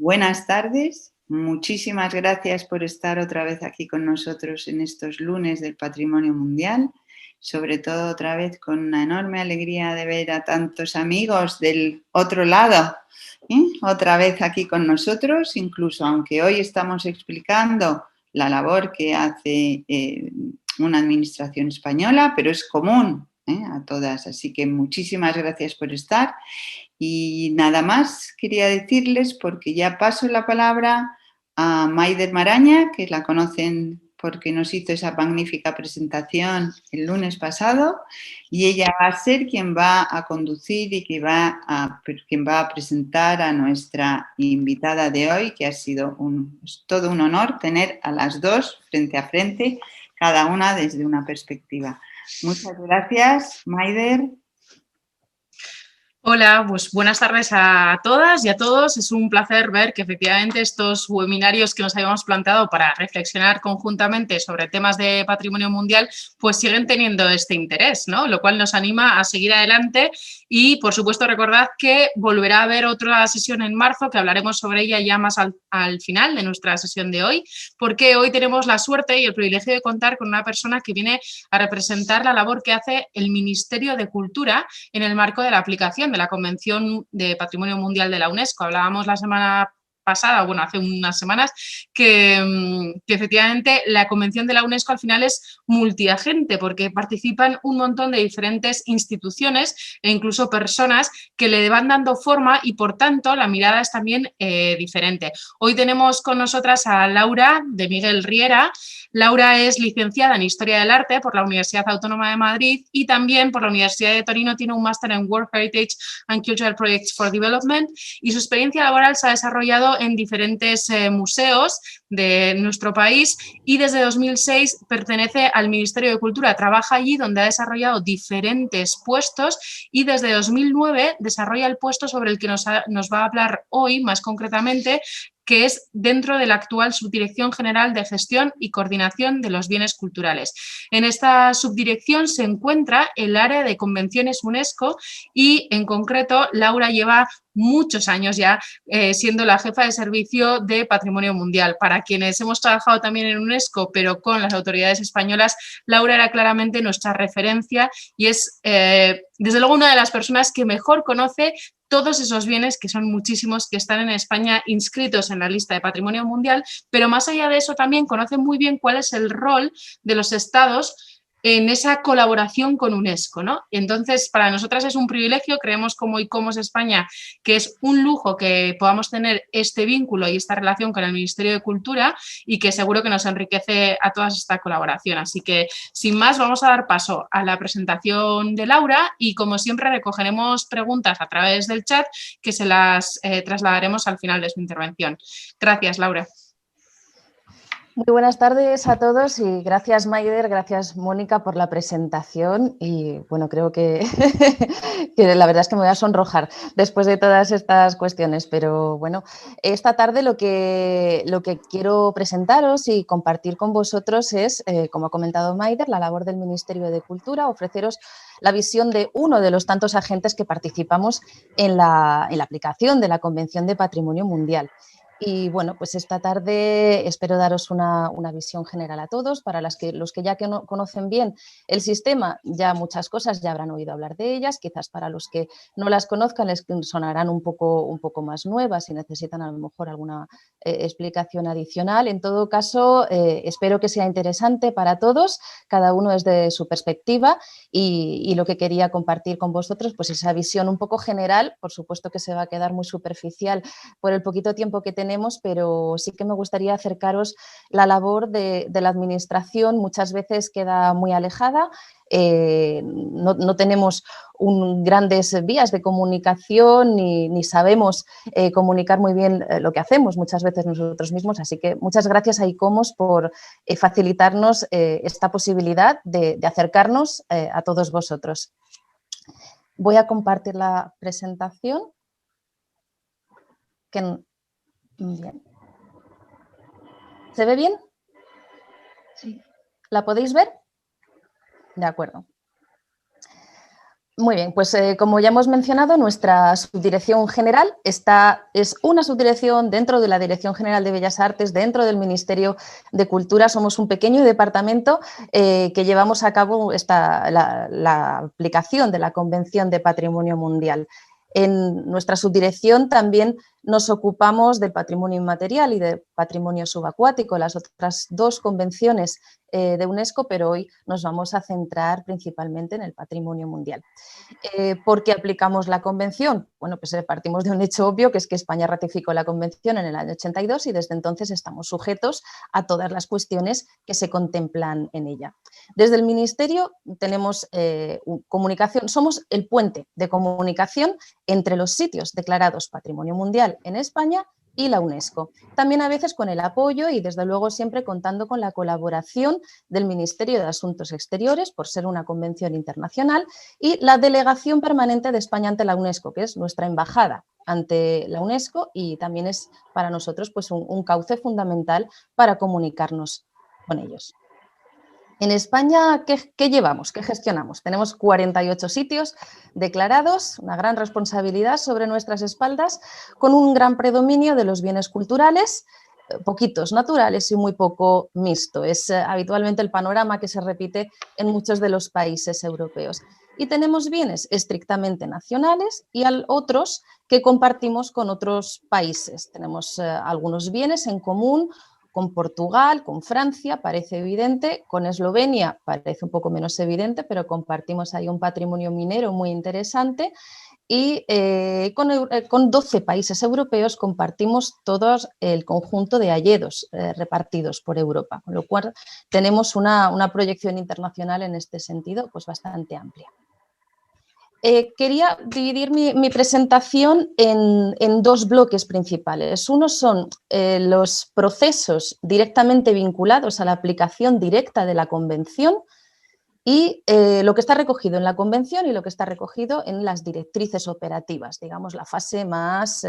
Buenas tardes, muchísimas gracias por estar otra vez aquí con nosotros en estos lunes del Patrimonio Mundial, sobre todo otra vez con una enorme alegría de ver a tantos amigos del otro lado, otra vez aquí con nosotros, incluso aunque hoy estamos explicando la labor que hace una administración española, pero es común a todas, así que muchísimas gracias por estar. Y nada más quería decirles, porque ya paso la palabra a Maider Maraña, que la conocen porque nos hizo esa magnífica presentación el lunes pasado, y ella va a ser quien va a conducir y quien va a presentar a nuestra invitada de hoy, que ha sido todo un honor tener a las dos frente a frente, cada una desde una perspectiva. Muchas gracias, Maider. Hola, pues buenas tardes a todas y a todos. Es un placer ver que efectivamente estos webinarios que nos habíamos planteado para reflexionar conjuntamente sobre temas de patrimonio mundial, pues siguen teniendo este interés, ¿no? Lo cual nos anima a seguir adelante y, por supuesto, recordad que volverá a haber otra sesión en marzo, que hablaremos sobre ella ya más al final de nuestra sesión de hoy, porque hoy tenemos la suerte y el privilegio de contar con una persona que viene a representar la labor que hace el Ministerio de Cultura en el marco de la aplicación de la Convención de Patrimonio Mundial de la UNESCO. Hablábamos la semana pasada, bueno, hace unas semanas, que efectivamente la Convención de la UNESCO al final es multiagente, porque participan un montón de diferentes instituciones e incluso personas que le van dando forma y, por tanto, la mirada es también diferente. Hoy tenemos con nosotras a Laura de Miguel Riera. Laura es licenciada en Historia del Arte por la Universidad Autónoma de Madrid y también por la Universidad de Torino tiene un máster en World Heritage and Cultural Projects for Development, y su experiencia laboral se ha desarrollado en diferentes museos de nuestro país y desde 2006 pertenece al Ministerio de Cultura. Trabaja allí donde ha desarrollado diferentes puestos y desde 2009 desarrolla el puesto sobre el que nos va a hablar hoy más concretamente, que es dentro de la actual Subdirección General de Gestión y Coordinación de los Bienes Culturales. En esta subdirección se encuentra el área de convenciones UNESCO y, en concreto, Laura lleva muchos años ya siendo la jefa de servicio de Patrimonio Mundial. Para quienes hemos trabajado también en UNESCO, pero con las autoridades españolas, Laura era claramente nuestra referencia y es, desde luego, una de las personas que mejor conoce todos esos bienes, que son muchísimos, que están en España inscritos en la lista de Patrimonio Mundial, pero más allá de eso también conoce muy bien cuál es el rol de los estados en esa colaboración con UNESCO, ¿no? Entonces, para nosotras es un privilegio, creemos como ICOMOS España, que es un lujo que podamos tener este vínculo y esta relación con el Ministerio de Cultura y que seguro que nos enriquece a todas esta colaboración. Así que, sin más, vamos a dar paso a la presentación de Laura y, como siempre, recogeremos preguntas a través del chat que se las trasladaremos al final de su intervención. Gracias, Laura. Muy buenas tardes a todos y gracias, Maider, gracias, Mónica, por la presentación. Y bueno, creo que, que la verdad es que me voy a sonrojar después de todas estas cuestiones. Pero bueno, esta tarde lo que quiero presentaros y compartir con vosotros es, como ha comentado Maider, la labor del Ministerio de Cultura, ofreceros la visión de uno de los tantos agentes que participamos en la aplicación de la Convención de Patrimonio Mundial. Y bueno, pues esta tarde espero daros una visión general a todos. Para los que ya conocen bien el sistema, ya muchas cosas ya habrán oído hablar de ellas. Quizás para los que no las conozcan les sonarán un poco más nuevas y necesitan a lo mejor alguna explicación adicional. En todo caso, espero que sea interesante para todos, cada uno desde su perspectiva, y lo que quería compartir con vosotros, pues esa visión un poco general. Por supuesto que se va a quedar muy superficial por el poquito tiempo que tenemos, pero sí que me gustaría acercaros la labor de la administración. Muchas veces queda muy alejada, no tenemos grandes vías de comunicación ni sabemos comunicar muy bien lo que hacemos muchas veces nosotros mismos, así que muchas gracias a ICOMOS por facilitarnos esta posibilidad de acercarnos a todos vosotros. Voy a compartir la presentación. Bien. ¿Se ve bien? Sí. ¿La podéis ver? De acuerdo. Muy bien, pues como ya hemos mencionado, nuestra subdirección general es una subdirección dentro de la Dirección General de Bellas Artes, dentro del Ministerio de Cultura. Somos un pequeño departamento que llevamos a cabo la aplicación de la Convención de Patrimonio Mundial. En nuestra subdirección también nos ocupamos del patrimonio inmaterial y del patrimonio subacuático, las otras dos convenciones de UNESCO, pero hoy nos vamos a centrar principalmente en el patrimonio mundial. ¿Por qué aplicamos la convención? Bueno, pues partimos de un hecho obvio, que es que España ratificó la convención en el año 82 y desde entonces estamos sujetos a todas las cuestiones que se contemplan en ella. Desde el Ministerio tenemos comunicación, somos el puente de comunicación entre los sitios declarados Patrimonio Mundial en España y la UNESCO. También a veces con el apoyo y desde luego siempre contando con la colaboración del Ministerio de Asuntos Exteriores, por ser una convención internacional, y la Delegación Permanente de España ante la UNESCO, que es nuestra embajada ante la UNESCO y también es para nosotros pues, un cauce fundamental para comunicarnos con ellos. En España, ¿qué llevamos? ¿Qué gestionamos? Tenemos 48 sitios declarados, una gran responsabilidad sobre nuestras espaldas, con un gran predominio de los bienes culturales, poquitos naturales y muy poco mixto. Es habitualmente el panorama que se repite en muchos de los países europeos. Y tenemos bienes estrictamente nacionales y otros que compartimos con otros países. Tenemos algunos bienes en común con Portugal, con Francia, parece evidente, con Eslovenia parece un poco menos evidente, pero compartimos ahí un patrimonio minero muy interesante y con 12 países europeos compartimos todos el conjunto de hayedos repartidos por Europa, con lo cual tenemos una proyección internacional en este sentido pues bastante amplia. Quería dividir mi presentación en dos bloques principales. Uno son los procesos directamente vinculados a la aplicación directa de la Convención y lo que está recogido en la Convención y lo que está recogido en las directrices operativas, digamos la fase más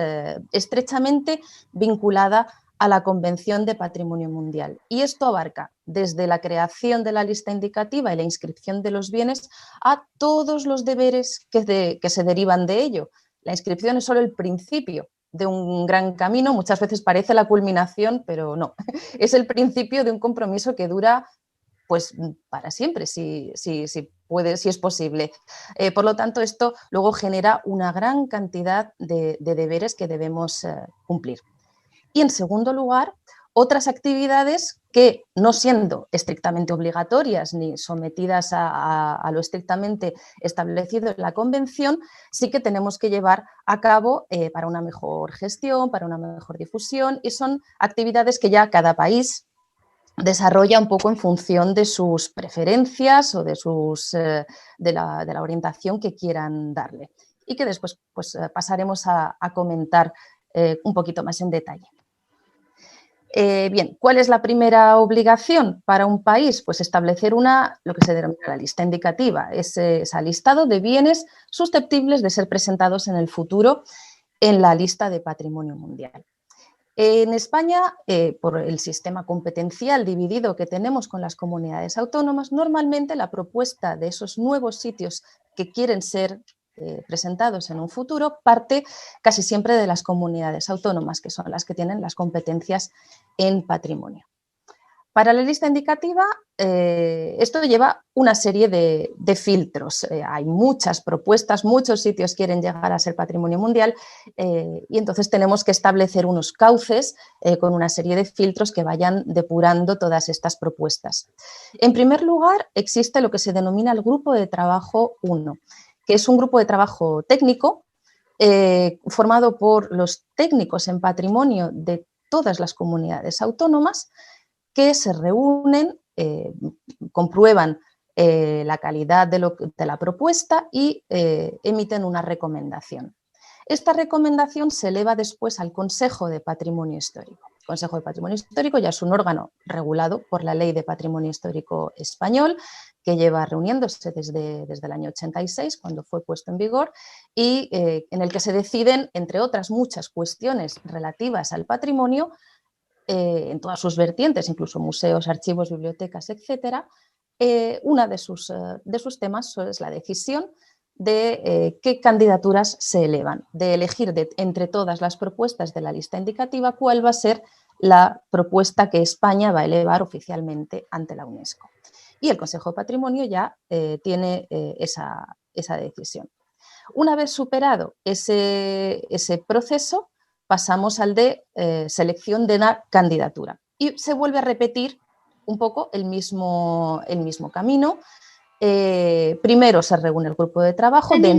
estrechamente vinculada a la Convención de Patrimonio Mundial. Y esto abarca desde la creación de la lista indicativa y la inscripción de los bienes a todos los deberes que se derivan de ello. La inscripción es solo el principio de un gran camino, muchas veces parece la culminación, pero no. Es el principio de un compromiso que dura pues para siempre, si es posible. Por lo tanto, esto luego genera una gran cantidad de deberes que debemos cumplir. Y en segundo lugar, otras actividades que, no siendo estrictamente obligatorias ni sometidas a lo estrictamente establecido en la Convención, sí que tenemos que llevar a cabo para una mejor gestión, para una mejor difusión, y son actividades que ya cada país desarrolla un poco en función de sus preferencias o de la orientación que quieran darle y que después pues, pasaremos a comentar un poquito más en detalle. Bien, ¿cuál es la primera obligación para un país? Pues establecer lo que se denomina la lista indicativa, ese listado de bienes susceptibles de ser presentados en el futuro en la lista de Patrimonio Mundial. En España, por el sistema competencial dividido que tenemos con las comunidades autónomas, normalmente la propuesta de esos nuevos sitios que quieren ser presentados en un futuro parte casi siempre de las comunidades autónomas, que son las que tienen las competencias en patrimonio. Para la lista indicativa, esto lleva una serie de filtros. Hay muchas propuestas, muchos sitios quieren llegar a ser patrimonio mundial y entonces tenemos que establecer unos cauces con una serie de filtros que vayan depurando todas estas propuestas. En primer lugar, existe lo que se denomina el Grupo de Trabajo 1, que es un grupo de trabajo técnico formado por los técnicos en patrimonio de todas las comunidades autónomas, que se reúnen, comprueban la calidad de la propuesta y emiten una recomendación. Esta recomendación se eleva después al Consejo de Patrimonio Histórico. El Consejo de Patrimonio Histórico ya es un órgano regulado por la Ley de Patrimonio Histórico Español, que lleva reuniéndose desde el año 86, cuando fue puesto en vigor, y en el que se deciden, entre otras muchas cuestiones relativas al patrimonio, en todas sus vertientes, incluso museos, archivos, bibliotecas, etcétera, uno de sus temas es la decisión de qué candidaturas se elevan, de elegir entre todas las propuestas de la lista indicativa cuál va a ser la propuesta que España va a elevar oficialmente ante la UNESCO. Y el Consejo de Patrimonio ya tiene esa decisión. Una vez superado ese proceso, pasamos al de selección de la candidatura y se vuelve a repetir un poco el mismo camino. Primero se reúne el grupo de trabajo de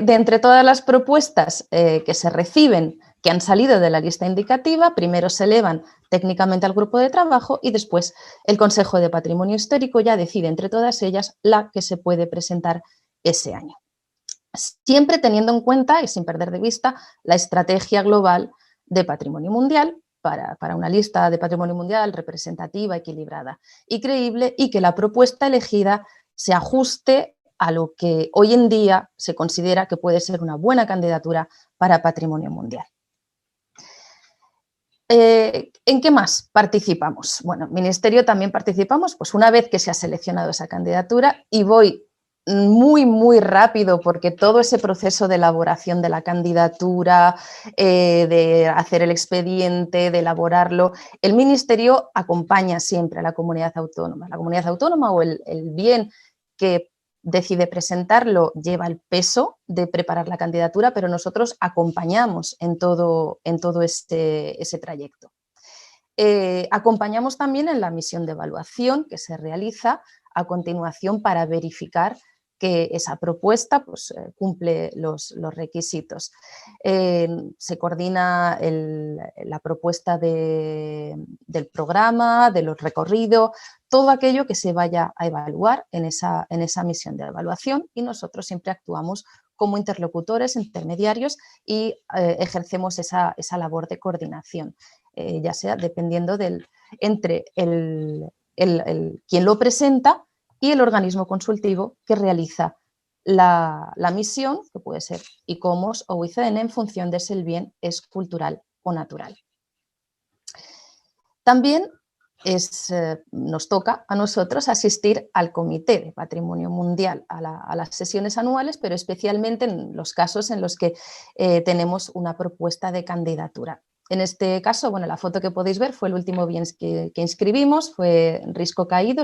entre todas las propuestas que se reciben, que han salido de la lista indicativa, primero se elevan técnicamente al grupo de trabajo y después el Consejo de Patrimonio Histórico ya decide entre todas ellas la que se puede presentar ese año. Siempre teniendo en cuenta y sin perder de vista la estrategia global de patrimonio mundial para una lista de patrimonio mundial representativa, equilibrada y creíble, y que la propuesta elegida se ajuste a lo que hoy en día se considera que puede ser una buena candidatura para patrimonio mundial. ¿En qué más participamos? Bueno, en Ministerio también participamos, pues una vez que se ha seleccionado esa candidatura, y voy muy rápido porque todo ese proceso de elaboración de la candidatura, de hacer el expediente, de elaborarlo, el Ministerio acompaña siempre a la comunidad autónoma. La comunidad autónoma o el bien que decide presentarlo lleva el peso de preparar la candidatura, pero nosotros acompañamos en todo ese trayecto. Acompañamos también en la misión de evaluación que se realiza a continuación para verificar que esa propuesta pues, cumple los requisitos. Se coordina la propuesta del programa, de los recorridos, todo aquello que se vaya a evaluar en esa misión de evaluación, y nosotros siempre actuamos como interlocutores, intermediarios, y ejercemos esa labor de coordinación, ya sea dependiendo entre quien lo presenta y el organismo consultivo que realiza la misión, que puede ser ICOMOS o ICN, en función de si el bien es cultural o natural. También nos toca a nosotros asistir al Comité de Patrimonio Mundial, a las sesiones anuales, pero especialmente en los casos en los que tenemos una propuesta de candidatura. En este caso, bueno, la foto que podéis ver fue el último bien que inscribimos, fue Risco Caído,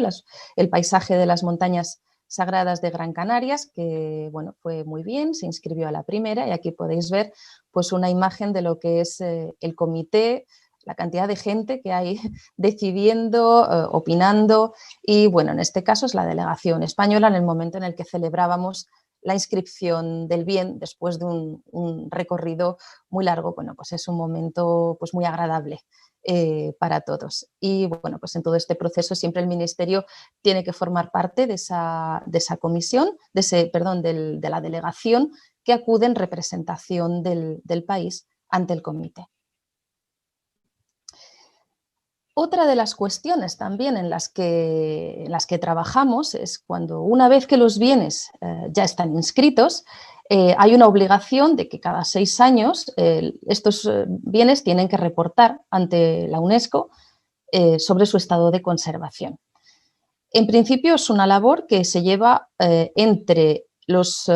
el paisaje de las montañas sagradas de Gran Canarias, que bueno, fue muy bien, se inscribió a la primera, y aquí podéis ver pues, una imagen de lo que es el comité, la cantidad de gente que hay decidiendo, opinando, y bueno, en este caso es la delegación española en el momento en el que celebrábamos la inscripción del bien después de un recorrido muy largo. Bueno, pues es un momento pues muy agradable para todos. Y bueno, pues en todo este proceso siempre el Ministerio tiene que formar parte de esa comisión, de la delegación que acude en representación del país ante el comité. Otra de las cuestiones también en las que trabajamos es cuando, una vez que los bienes ya están inscritos, hay una obligación de que cada 6 años estos bienes tienen que reportar ante la UNESCO sobre su estado de conservación. En principio es una labor que se lleva entre los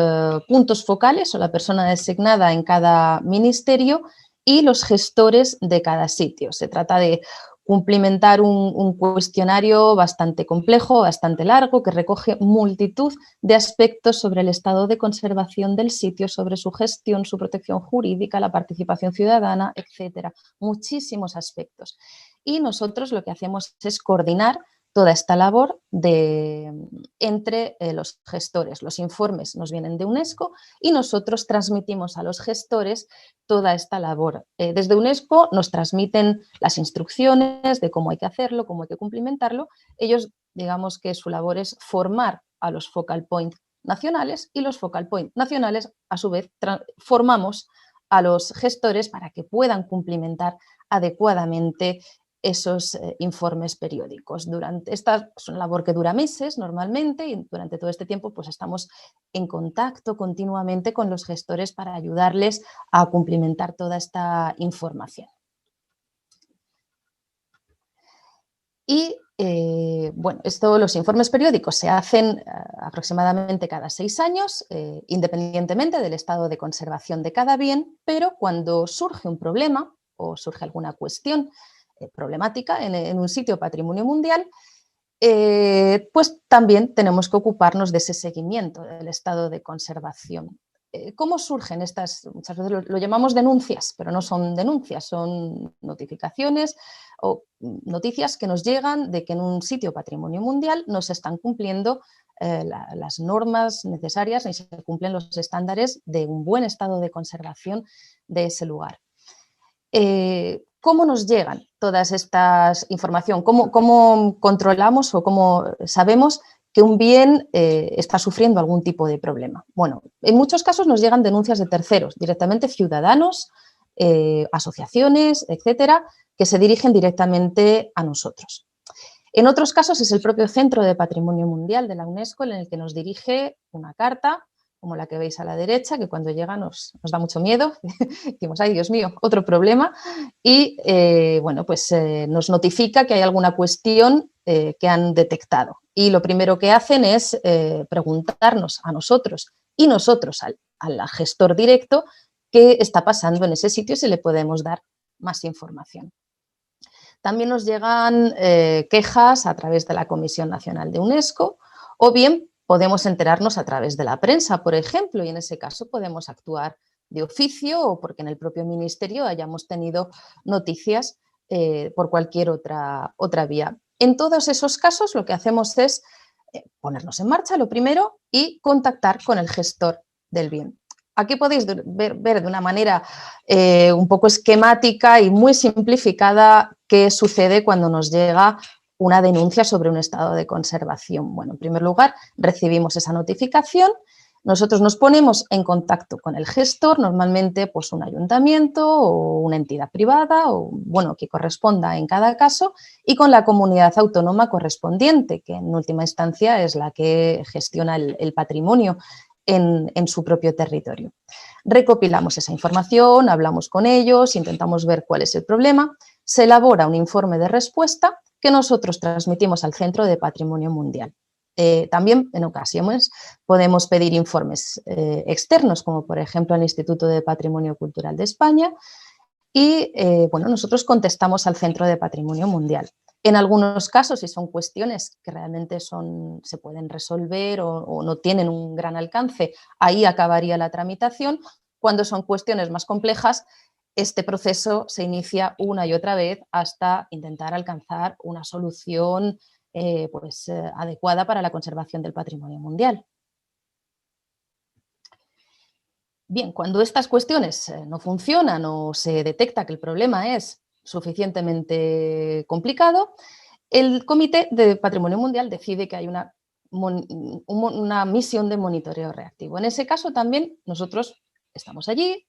puntos focales o la persona designada en cada ministerio y los gestores de cada sitio. Se trata de cumplimentar un cuestionario bastante complejo, bastante largo, que recoge multitud de aspectos sobre el estado de conservación del sitio, sobre su gestión, su protección jurídica, la participación ciudadana, etcétera. Muchísimos aspectos. Y nosotros lo que hacemos es coordinar toda esta labor entre los gestores. Los informes nos vienen de UNESCO y nosotros transmitimos a los gestores toda esta labor. Desde UNESCO nos transmiten las instrucciones de cómo hay que hacerlo, cómo hay que cumplimentarlo. Ellos, digamos que su labor es formar a los focal point nacionales, y los focal point nacionales, a su vez, formamos a los gestores para que puedan cumplimentar adecuadamente esos informes periódicos. Esta es una labor que dura meses normalmente, y durante todo este tiempo pues, estamos en contacto continuamente con los gestores para ayudarles a cumplimentar toda esta información. Y bueno, los informes periódicos se hacen aproximadamente cada 6 años, independientemente del estado de conservación de cada bien, pero cuando surge un problema o surge alguna cuestión problemática en un sitio patrimonio mundial, pues también tenemos que ocuparnos de ese seguimiento del estado de conservación. ¿Cómo surgen estas? Muchas veces lo llamamos denuncias, pero no son denuncias, son notificaciones o noticias que nos llegan de que en un sitio patrimonio mundial no se están cumpliendo las normas necesarias ni se cumplen los estándares de un buen estado de conservación de ese lugar. ¿Cómo nos llegan todas estas información? ¿Cómo controlamos o cómo sabemos que un bien está sufriendo algún tipo de problema? Bueno, en muchos casos nos llegan denuncias de terceros, directamente ciudadanos, asociaciones, etcétera, que se dirigen directamente a nosotros. En otros casos es el propio Centro de Patrimonio Mundial de la UNESCO en el que nos dirige una carta, como la que veis a la derecha, que cuando llega nos da mucho miedo, decimos, ay Dios mío, otro problema, y bueno, pues nos notifica que hay alguna cuestión que han detectado. Y lo primero que hacen es preguntarnos a nosotros y nosotros al gestor directo qué está pasando en ese sitio y si le podemos dar más información. También nos llegan quejas a través de la Comisión Nacional de UNESCO o bien podemos enterarnos a través de la prensa, por ejemplo, y en ese caso podemos actuar de oficio o porque en el propio ministerio hayamos tenido noticias por cualquier otra vía. En todos esos casos lo que hacemos es ponernos en marcha, lo primero, y contactar con el gestor del bien. Aquí podéis ver de una manera un poco esquemática y muy simplificada qué sucede cuando nos llega una denuncia sobre un estado de conservación. Bueno, en primer lugar, recibimos esa notificación, nosotros nos ponemos en contacto con el gestor, normalmente pues un ayuntamiento o una entidad privada, o bueno, que corresponda en cada caso, y con la comunidad autónoma correspondiente, que en última instancia es la que gestiona el patrimonio en su propio territorio. Recopilamos esa información, hablamos con ellos, intentamos ver cuál es el problema, se elabora un informe de respuesta que nosotros transmitimos al Centro de Patrimonio Mundial. También en ocasiones podemos pedir informes externos, como por ejemplo al Instituto de Patrimonio Cultural de España, y bueno, nosotros contestamos al Centro de Patrimonio Mundial. En algunos casos, si son cuestiones que realmente se pueden resolver o no tienen un gran alcance, ahí acabaría la tramitación. Cuando son cuestiones más complejas, este proceso se inicia una y otra vez hasta intentar alcanzar una solución adecuada para la conservación del patrimonio mundial. Bien, cuando estas cuestiones no funcionan o se detecta que el problema es suficientemente complicado, el Comité de Patrimonio Mundial decide que hay una misión de monitoreo reactivo. En ese caso también nosotros estamos allí,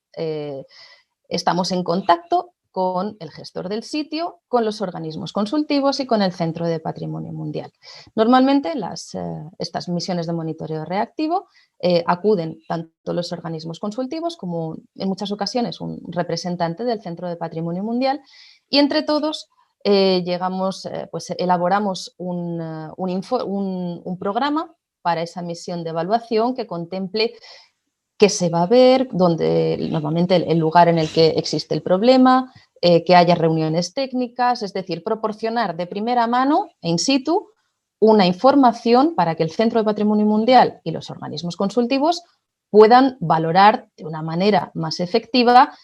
estamos en contacto con el gestor del sitio, con los organismos consultivos y con el Centro de Patrimonio Mundial. Normalmente estas misiones de monitoreo reactivo acuden tanto los organismos consultivos como en muchas ocasiones un representante del Centro de Patrimonio Mundial y entre todos elaboramos un programa para esa misión de evaluación que contemple qué se va a ver, normalmente el lugar en el que existe el problema, que haya reuniones técnicas, es decir, proporcionar de primera mano, in situ, una información para que el Centro de Patrimonio Mundial y los organismos consultivos puedan valorar de una manera más efectiva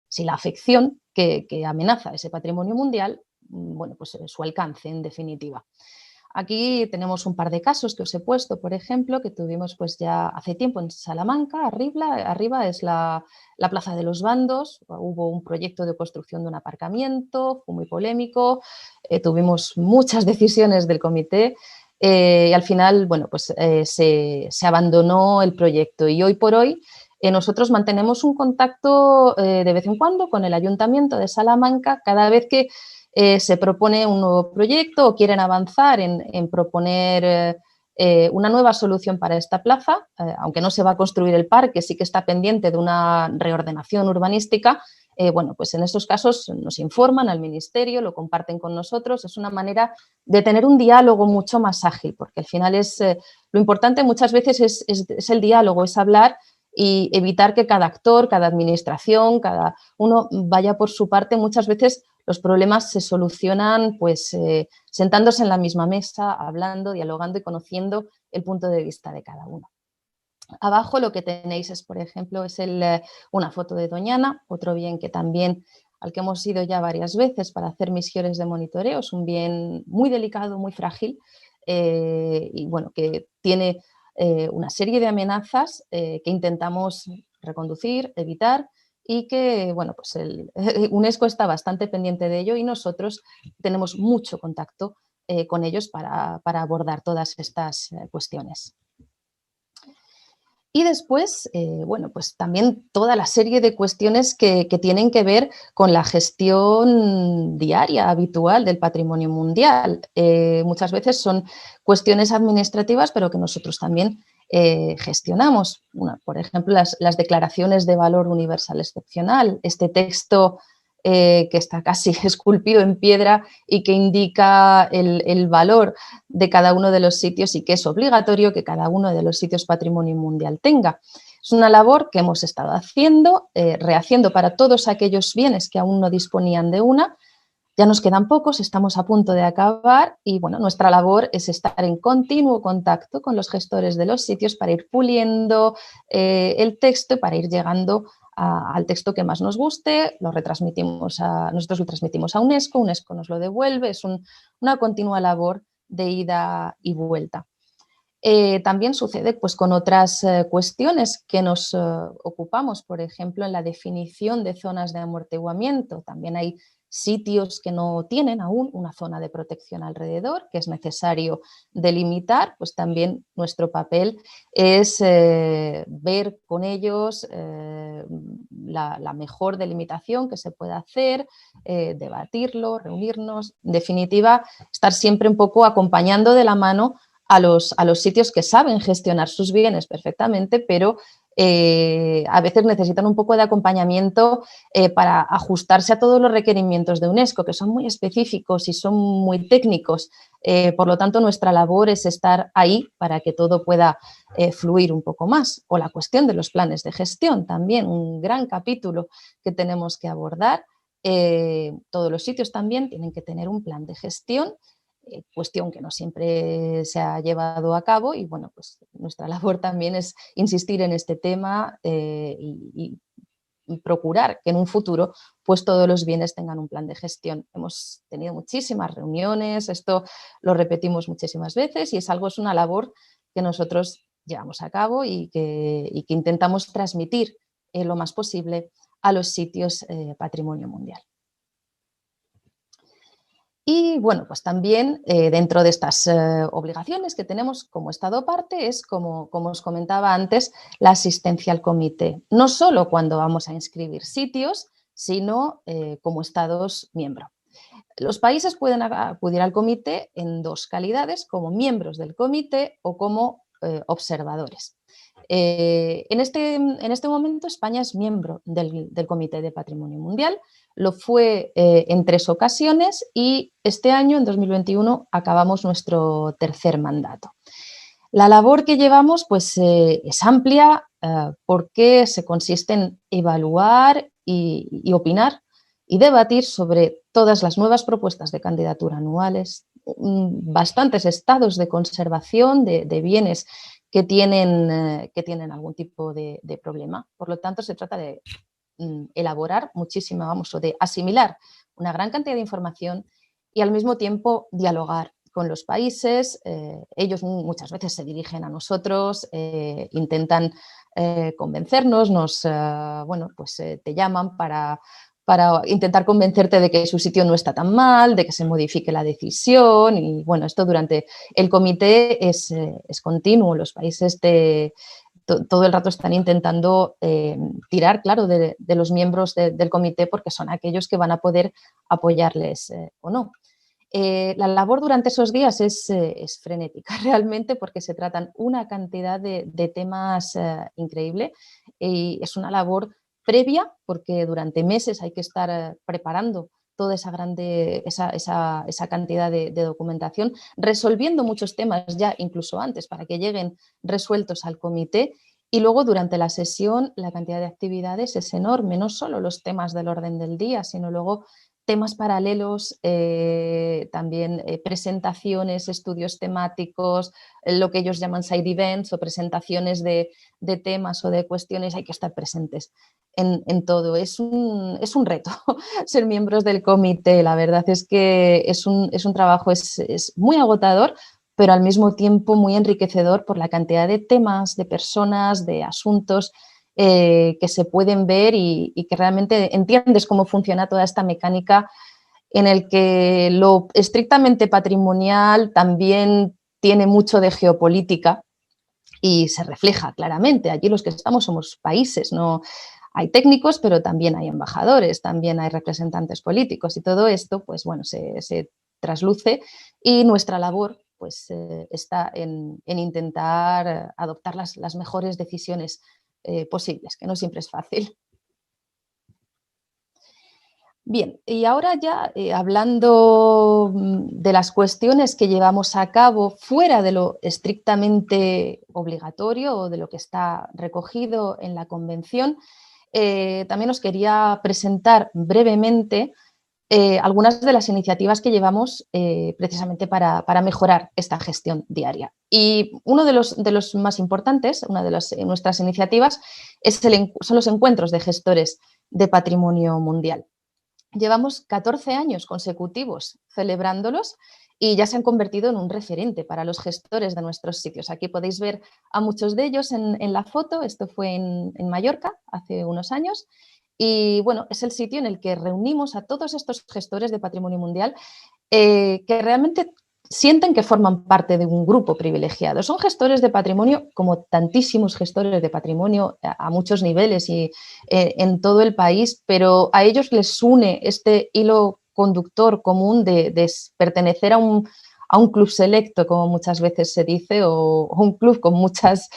si la afección que amenaza ese patrimonio mundial, bueno, pues su alcance en definitiva. Aquí tenemos un par de casos que os he puesto, por ejemplo, que tuvimos pues ya hace tiempo en Salamanca, arriba es la Plaza de los Bandos, hubo un proyecto de construcción de un aparcamiento, fue muy polémico, tuvimos muchas decisiones del comité y al final, bueno, pues se abandonó el proyecto y hoy por hoy nosotros mantenemos un contacto de vez en cuando con el Ayuntamiento de Salamanca cada vez que se propone un nuevo proyecto o quieren avanzar en proponer una nueva solución para esta plaza, aunque no se va a construir el parque, sí que está pendiente de una reordenación urbanística bueno, pues en estos casos nos informan al ministerio, lo comparten con nosotros, es una manera de tener un diálogo mucho más ágil, porque al final lo importante muchas veces es el diálogo, es hablar y evitar que cada actor, cada administración, cada uno vaya por su parte. Muchas veces los problemas se solucionan pues sentándose en la misma mesa, hablando, dialogando y conociendo el punto de vista de cada uno. Abajo lo que tenéis es, por ejemplo, una foto de Doñana, otro bien que también al que hemos ido ya varias veces para hacer misiones de monitoreo. Es un bien muy delicado, muy frágil y bueno, que tiene una serie de amenazas que intentamos reconducir, evitar y que, bueno, pues UNESCO está bastante pendiente de ello y nosotros tenemos mucho contacto con ellos para abordar todas estas cuestiones. Y después, bueno, pues también toda la serie de cuestiones que tienen que ver con la gestión diaria, habitual del patrimonio mundial. Muchas veces son cuestiones administrativas, pero que nosotros también gestionamos. Por ejemplo, las declaraciones de valor universal excepcional, este texto que está casi esculpido en piedra y que indica el valor de cada uno de los sitios y que es obligatorio que cada uno de los sitios patrimonio mundial tenga. Es una labor que hemos estado haciendo, rehaciendo para todos aquellos bienes que aún no disponían de una. Ya nos quedan pocos, estamos a punto de acabar y bueno, nuestra labor es estar en continuo contacto con los gestores de los sitios para ir puliendo el texto y para ir llegando al texto que más nos guste. Nosotros lo transmitimos a UNESCO, UNESCO nos lo devuelve, es una continua labor de ida y vuelta. También sucede pues, con otras cuestiones que nos ocupamos, por ejemplo, en la definición de zonas de amortiguamiento. También hay sitios que no tienen aún una zona de protección alrededor, que es necesario delimitar, pues también nuestro papel es ver con ellos la mejor delimitación que se pueda hacer, debatirlo, reunirnos, en definitiva, estar siempre un poco acompañando de la mano a los sitios que saben gestionar sus bienes perfectamente, pero a veces necesitan un poco de acompañamiento para ajustarse a todos los requerimientos de UNESCO, que son muy específicos y son muy técnicos. Por lo tanto, nuestra labor es estar ahí para que todo pueda fluir un poco más. O la cuestión de los planes de gestión, también un gran capítulo que tenemos que abordar. Todos los sitios también tienen que tener un plan de gestión, cuestión que no siempre se ha llevado a cabo y bueno, pues nuestra labor también es insistir en este tema y procurar que en un futuro pues todos los bienes tengan un plan de gestión. Hemos tenido muchísimas reuniones, esto lo repetimos muchísimas veces y es una labor que nosotros llevamos a cabo y que intentamos transmitir lo más posible a los sitios patrimonio mundial. Y bueno, pues también dentro de estas obligaciones que tenemos como Estado parte es, como os comentaba antes, la asistencia al comité. No solo cuando vamos a inscribir sitios, sino como Estados miembro. Los países pueden acudir al comité en dos calidades, como miembros del comité o como observadores. En este momento España es miembro del Comité de Patrimonio Mundial, lo fue en 3 ocasiones y este año, en 2021, acabamos nuestro tercer mandato. La labor que llevamos pues, es amplia porque se consiste en evaluar y opinar y debatir sobre todas las nuevas propuestas de candidatura anuales, bastantes estados de conservación de bienes que tienen algún tipo de problema. Por lo tanto, se trata de elaborar muchísima, o de asimilar una gran cantidad de información y al mismo tiempo dialogar con los países. Ellos muchas veces se dirigen a nosotros, intentan convencernos, te llaman para intentar convencerte de que su sitio no está tan mal, de que se modifique la decisión y bueno, esto durante el comité es continuo. Los países todo el rato están intentando tirar, claro, de los miembros del comité porque son aquellos que van a poder apoyarles o no. La labor durante esos días es frenética realmente porque se tratan una cantidad de temas increíble y es una labor previa, porque durante meses hay que estar preparando toda esa cantidad de documentación, resolviendo muchos temas ya incluso antes para que lleguen resueltos al comité. Y luego durante la sesión la cantidad de actividades es enorme, no solo los temas del orden del día, sino luego temas paralelos, también presentaciones, estudios temáticos, lo que ellos llaman side events o presentaciones de temas o de cuestiones, hay que estar presentes en todo. Es un reto ser miembros del comité, la verdad es que es un trabajo, es muy agotador, pero al mismo tiempo muy enriquecedor por la cantidad de temas, de personas, de asuntos que se pueden ver y que realmente entiendes cómo funciona toda esta mecánica en el que lo estrictamente patrimonial también tiene mucho de geopolítica y se refleja claramente. Allí los que estamos somos países, no hay técnicos, pero también hay embajadores, también hay representantes políticos y todo esto, pues bueno, se trasluce y nuestra labor pues está en intentar adoptar las mejores decisiones posibles, que no siempre es fácil. Bien, y ahora ya hablando de las cuestiones que llevamos a cabo fuera de lo estrictamente obligatorio o de lo que está recogido en la Convención, también os quería presentar brevemente algunas de las iniciativas que llevamos precisamente para mejorar esta gestión diaria. Y uno de los más importantes, una de nuestras iniciativas, son los encuentros de gestores de patrimonio mundial. Llevamos 14 años consecutivos celebrándolos y ya se han convertido en un referente para los gestores de nuestros sitios. Aquí podéis ver a muchos de ellos en la foto. Esto fue en Mallorca hace unos años. Y bueno, es el sitio en el que reunimos a todos estos gestores de patrimonio mundial que realmente sienten que forman parte de un grupo privilegiado. Son gestores de patrimonio como tantísimos gestores de patrimonio a muchos niveles y en todo el país, pero a ellos les une este hilo conductor común de pertenecer a un club selecto, como muchas veces se dice, o un club con muchas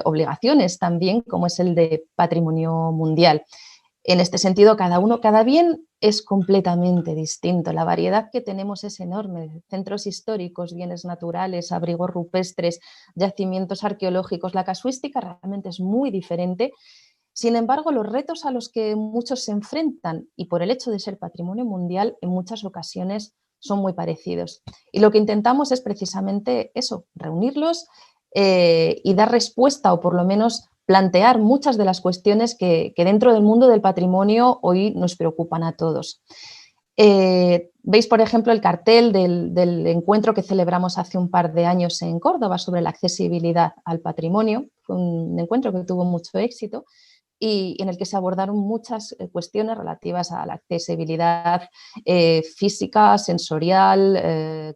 obligaciones también, como es el de patrimonio mundial. En este sentido, cada bien es completamente distinto. La variedad que tenemos es enorme. Centros históricos, bienes naturales, abrigos rupestres, yacimientos arqueológicos. La casuística realmente es muy diferente. Sin embargo, los retos a los que muchos se enfrentan y por el hecho de ser patrimonio mundial, en muchas ocasiones son muy parecidos. Y lo que intentamos es precisamente eso, reunirlos y dar respuesta o por lo menos plantear muchas de las cuestiones que dentro del mundo del patrimonio hoy nos preocupan a todos. Veis, por ejemplo, el cartel del encuentro que celebramos hace un par de años en Córdoba sobre la accesibilidad al patrimonio. Fue un encuentro que tuvo mucho éxito y en el que se abordaron muchas cuestiones relativas a la accesibilidad física, sensorial,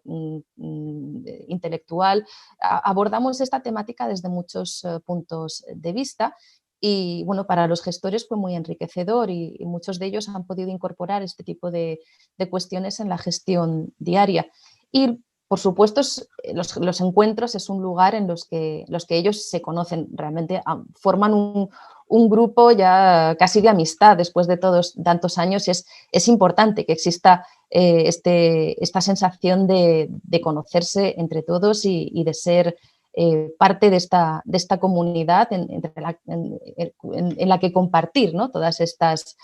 intelectual. Abordamos esta temática desde muchos puntos de vista y bueno, para los gestores fue muy enriquecedor y muchos de ellos han podido incorporar este tipo de cuestiones en la gestión diaria. Y por supuesto, los encuentros es un lugar en los que ellos se conocen, realmente forman un grupo ya casi de amistad después de tantos años. Es importante que exista esta sensación de conocerse entre todos y de ser parte de esta comunidad en la que compartir, ¿no?, todas estas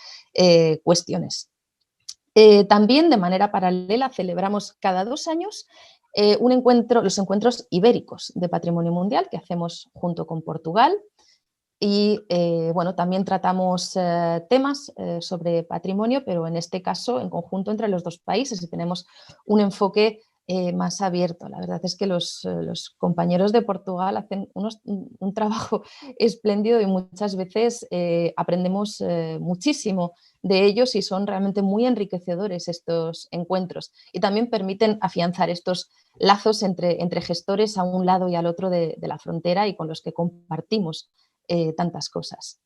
cuestiones. También de manera paralela celebramos cada 2 años los encuentros ibéricos de patrimonio mundial que hacemos junto con Portugal y bueno, también tratamos temas sobre patrimonio, pero en este caso en conjunto entre los dos países y tenemos un enfoque más abierto. La verdad es que los compañeros de Portugal hacen un trabajo espléndido y muchas veces aprendemos muchísimo de ellos y son realmente muy enriquecedores estos encuentros y también permiten afianzar estos lazos entre gestores a un lado y al otro de la frontera y con los que compartimos tantas cosas.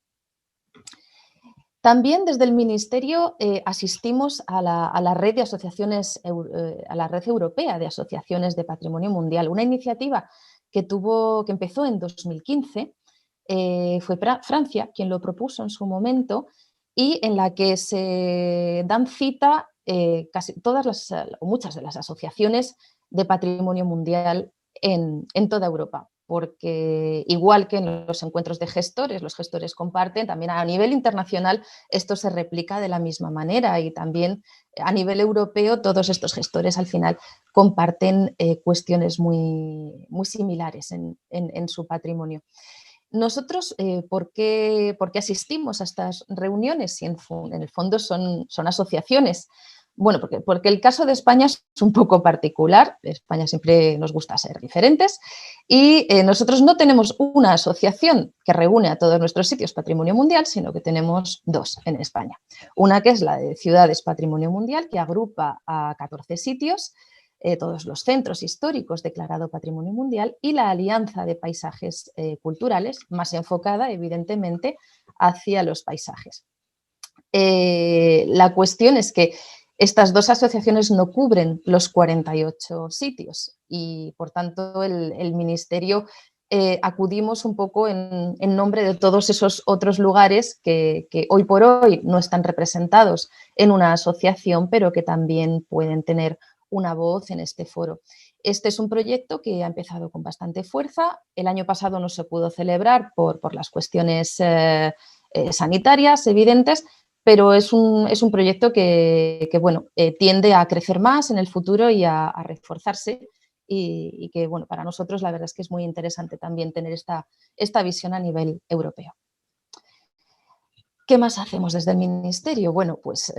También desde el Ministerio asistimos a la red de asociaciones, a la red europea de asociaciones de patrimonio mundial, una iniciativa que empezó en 2015 fue Francia quien lo propuso en su momento y en la que se dan cita casi todas o muchas de las asociaciones de patrimonio mundial en toda Europa, porque igual que en los encuentros de gestores, los gestores comparten, también a nivel internacional esto se replica de la misma manera y también a nivel europeo todos estos gestores al final comparten cuestiones muy, muy similares en su patrimonio. Nosotros, ¿por qué asistimos a estas reuniones? Si en el fondo son asociaciones. Bueno, porque el caso de España es un poco particular. España siempre nos gusta ser diferentes y nosotros no tenemos una asociación que reúne a todos nuestros sitios Patrimonio Mundial, sino que tenemos dos en España. Una que es la de Ciudades Patrimonio Mundial, que agrupa a 14 sitios, todos los centros históricos declarado Patrimonio Mundial, y la Alianza de Paisajes Culturales, más enfocada evidentemente hacia los paisajes. La cuestión es que estas dos asociaciones no cubren los 48 sitios y, por tanto, el Ministerio acudimos un poco en nombre de todos esos otros lugares que hoy por hoy no están representados en una asociación, pero que también pueden tener una voz en este foro. Este es un proyecto que ha empezado con bastante fuerza. El año pasado no se pudo celebrar por las cuestiones sanitarias evidentes, pero es un proyecto que bueno, tiende a crecer más en el futuro y a reforzarse y que, bueno, para nosotros la verdad es que es muy interesante también tener esta visión a nivel europeo. ¿Qué más hacemos desde el Ministerio? Bueno, pues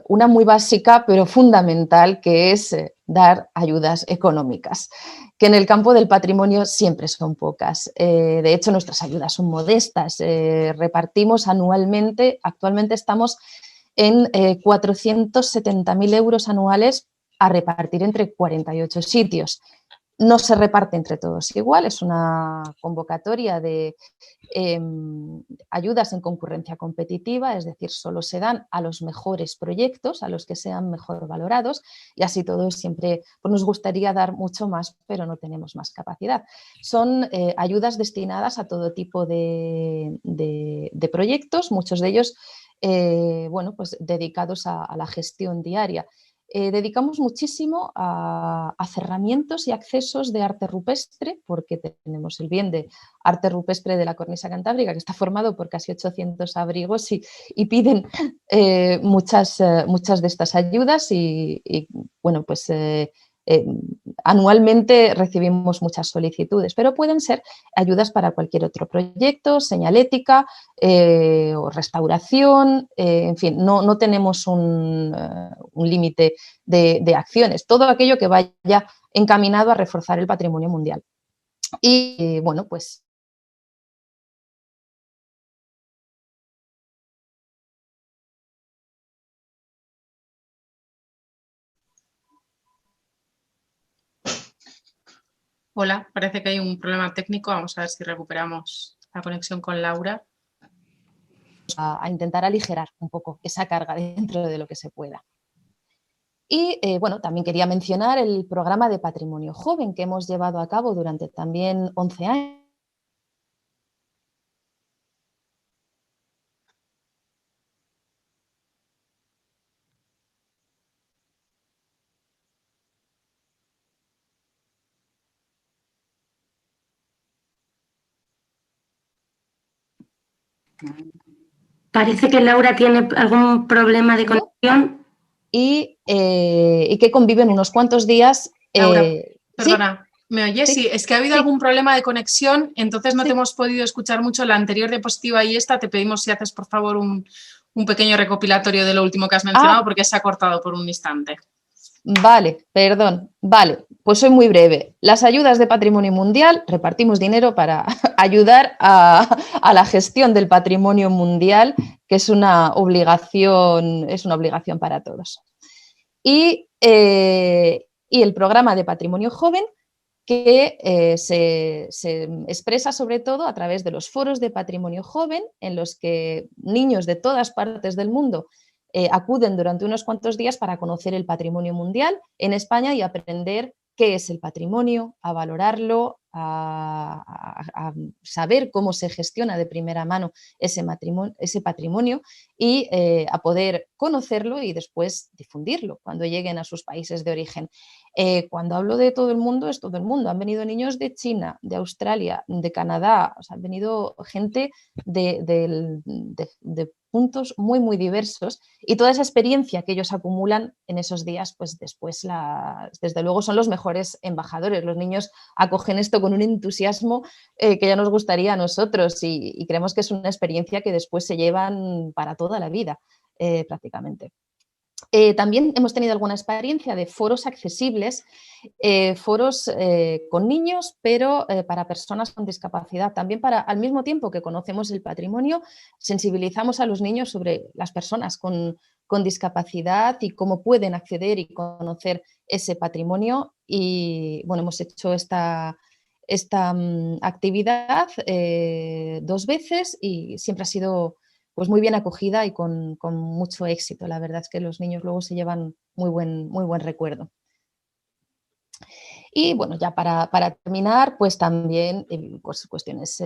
una muy básica pero fundamental, que es dar ayudas económicas, que en el campo del patrimonio siempre son pocas. De hecho, nuestras ayudas son modestas. Repartimos anualmente, actualmente estamos en 470.000 euros anuales a repartir entre 48 sitios. No se reparte entre todos igual, es una convocatoria de ayudas en concurrencia competitiva, es decir, solo se dan a los mejores proyectos, a los que sean mejor valorados, y así todos siempre pues nos gustaría dar mucho más, pero no tenemos más capacidad. Son ayudas destinadas a todo tipo de proyectos, muchos de ellos bueno, pues dedicados a la gestión diaria. Dedicamos muchísimo a cerramientos y accesos de arte rupestre, porque tenemos el bien de arte rupestre de la cornisa cantábrica, que está formado por casi 800 abrigos y piden muchas de estas ayudas y bueno, pues anualmente recibimos muchas solicitudes, pero pueden ser ayudas para cualquier otro proyecto, señalética o restauración, en fin, no tenemos un límite de acciones, todo aquello que vaya encaminado a reforzar el patrimonio mundial. Y bueno, pues Hola, parece que hay un problema técnico. Vamos a ver si recuperamos la conexión con Laura. A intentar aligerar un poco esa carga dentro de lo que se pueda. Y bueno, también quería mencionar el programa de Patrimonio Joven que hemos llevado a cabo durante también 11 años. Parece que Laura tiene algún problema de conexión. Y que conviven unos cuantos días. Laura, perdona, ¿sí? ¿me oyes? Sí, es que ha habido algún problema de conexión, entonces no te hemos podido escuchar mucho la anterior diapositiva y esta. Te pedimos si haces, por favor, un pequeño recopilatorio de lo último que has mencionado, porque se ha cortado por un instante. Vale, perdón. Vale, pues soy muy breve. Las ayudas de Patrimonio Mundial, repartimos dinero para ayudar a la gestión del patrimonio mundial, que es una obligación para todos. Y el programa de Patrimonio Joven, que se expresa sobre todo a través de los foros de Patrimonio Joven, en los que niños de todas partes del mundo acuden durante unos cuantos días para conocer el patrimonio mundial en España y aprender qué es el patrimonio, a valorarlo, a saber cómo se gestiona de primera mano ese patrimonio y a poder conocerlo y después difundirlo cuando lleguen a sus países de origen. Cuando hablo de todo el mundo, es todo el mundo. Han venido niños de China, de Australia, de Canadá, o sea, han venido gente de puntos muy, muy diversos, y toda esa experiencia que ellos acumulan en esos días, pues después, desde luego, son los mejores embajadores. Los niños acogen esto con un entusiasmo que ya nos gustaría a nosotros, y creemos que es una experiencia que después se llevan para toda la vida, prácticamente. También hemos tenido alguna experiencia de foros accesibles, foros con niños, pero para personas con discapacidad. También al mismo tiempo que conocemos el patrimonio, sensibilizamos a los niños sobre las personas con discapacidad y cómo pueden acceder y conocer ese patrimonio. Y bueno, hemos hecho esta actividad 2 veces y siempre ha sido pues muy bien acogida y con mucho éxito. La verdad es que los niños luego se llevan muy buen recuerdo. Y bueno, ya para terminar, pues también pues cuestiones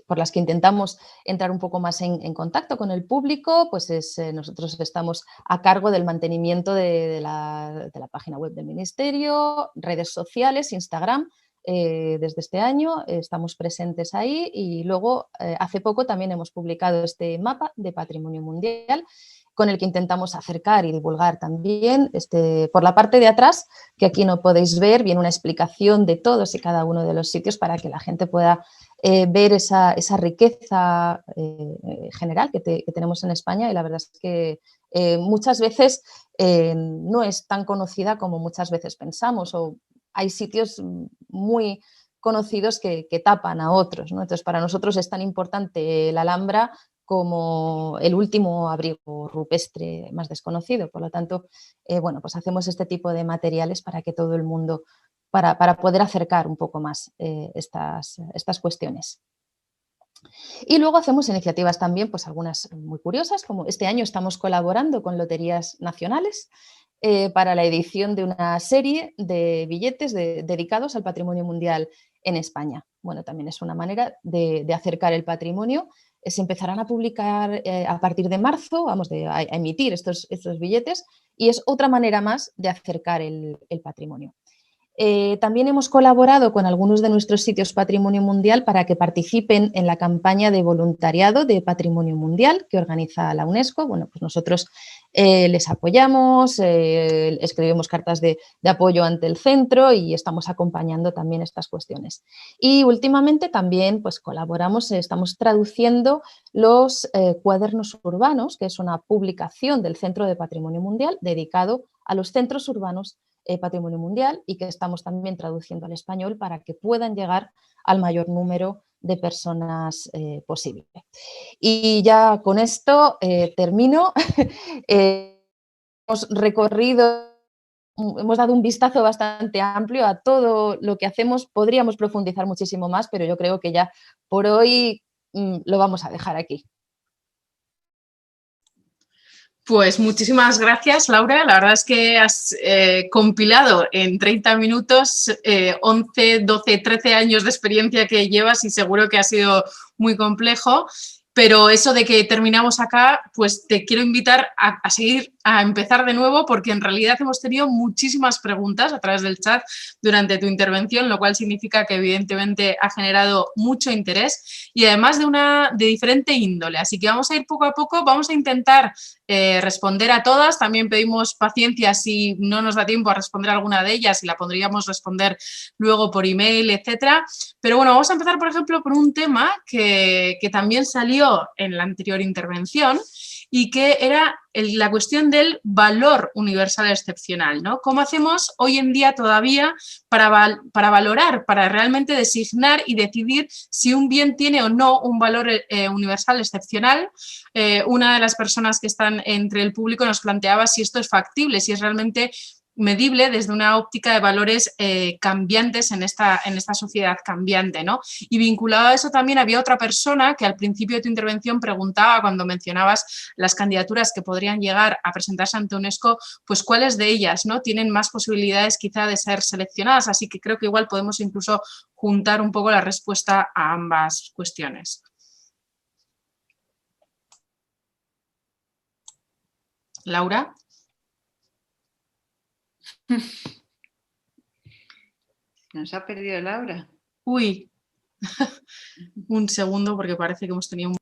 por las que intentamos entrar un poco más en contacto con el público, pues nosotros estamos a cargo del mantenimiento de la página web del Ministerio, redes sociales, Instagram. Desde este año estamos presentes ahí, y luego hace poco también hemos publicado este mapa de patrimonio mundial con el que intentamos acercar y divulgar también. Por la parte de atrás, que aquí no podéis ver, viene una explicación de todos y cada uno de los sitios para que la gente pueda ver esa riqueza general que tenemos en España, y la verdad es que muchas veces no es tan conocida como muchas veces pensamos, o hay sitios muy conocidos que tapan a otros, ¿no? Entonces, para nosotros es tan importante la Alhambra como el último abrigo rupestre más desconocido. Por lo tanto, bueno, pues hacemos este tipo de materiales para que todo el mundo, para poder acercar un poco más estas cuestiones. Y luego hacemos iniciativas también, pues algunas muy curiosas, como este año estamos colaborando con Loterías Nacionales para la edición de una serie de billetes dedicados al patrimonio mundial en España. Bueno, también es una manera de acercar el patrimonio. Se empezarán a publicar a partir de marzo, a emitir estos billetes, y es otra manera más de acercar el patrimonio. También hemos colaborado con algunos de nuestros sitios Patrimonio Mundial para que participen en la campaña de voluntariado de Patrimonio Mundial que organiza la UNESCO. Bueno, pues nosotros les apoyamos, escribimos cartas de apoyo ante el centro y estamos acompañando también estas cuestiones. Y últimamente también pues colaboramos, estamos traduciendo los cuadernos urbanos, que es una publicación del Centro de Patrimonio Mundial dedicado a los centros urbanos Patrimonio Mundial, y que estamos también traduciendo al español para que puedan llegar al mayor número de personas posible. Y ya con esto termino. Hemos dado un vistazo bastante amplio a todo lo que hacemos. Podríamos profundizar muchísimo más, pero yo creo que ya por hoy lo vamos a dejar aquí. Pues muchísimas gracias, Laura. La verdad es que has compilado en 30 minutos 11, 12, 13 años de experiencia que llevas, y seguro que ha sido muy complejo. Pero eso de que terminamos acá, pues te quiero invitar a seguir, a empezar de nuevo, porque en realidad hemos tenido muchísimas preguntas a través del chat durante tu intervención, lo cual significa que evidentemente ha generado mucho interés, y además de diferente índole. Así que vamos a ir poco a poco, vamos a intentar responder a todas. También pedimos paciencia si no nos da tiempo a responder a alguna de ellas, y la podríamos responder luego por email, etcétera. Pero bueno, vamos a empezar, por ejemplo, por un tema que también salió en la anterior intervención, y que era la cuestión del valor universal excepcional, ¿no? ¿Cómo hacemos hoy en día todavía para valorar, para realmente designar y decidir si un bien tiene o no un valor universal excepcional? Una de las personas que están entre el público nos planteaba si esto es factible, si es realmente medible desde una óptica de valores cambiantes en esta sociedad cambiante, ¿no? Y vinculado a eso también había otra persona que al principio de tu intervención preguntaba, cuando mencionabas las candidaturas que podrían llegar a presentarse ante UNESCO, pues cuáles de ellas, ¿no?, tienen más posibilidades quizá de ser seleccionadas, así que creo que igual podemos incluso juntar un poco la respuesta a ambas cuestiones. Laura. Nos ha perdido Laura. Uy, un segundo porque parece que hemos tenido un...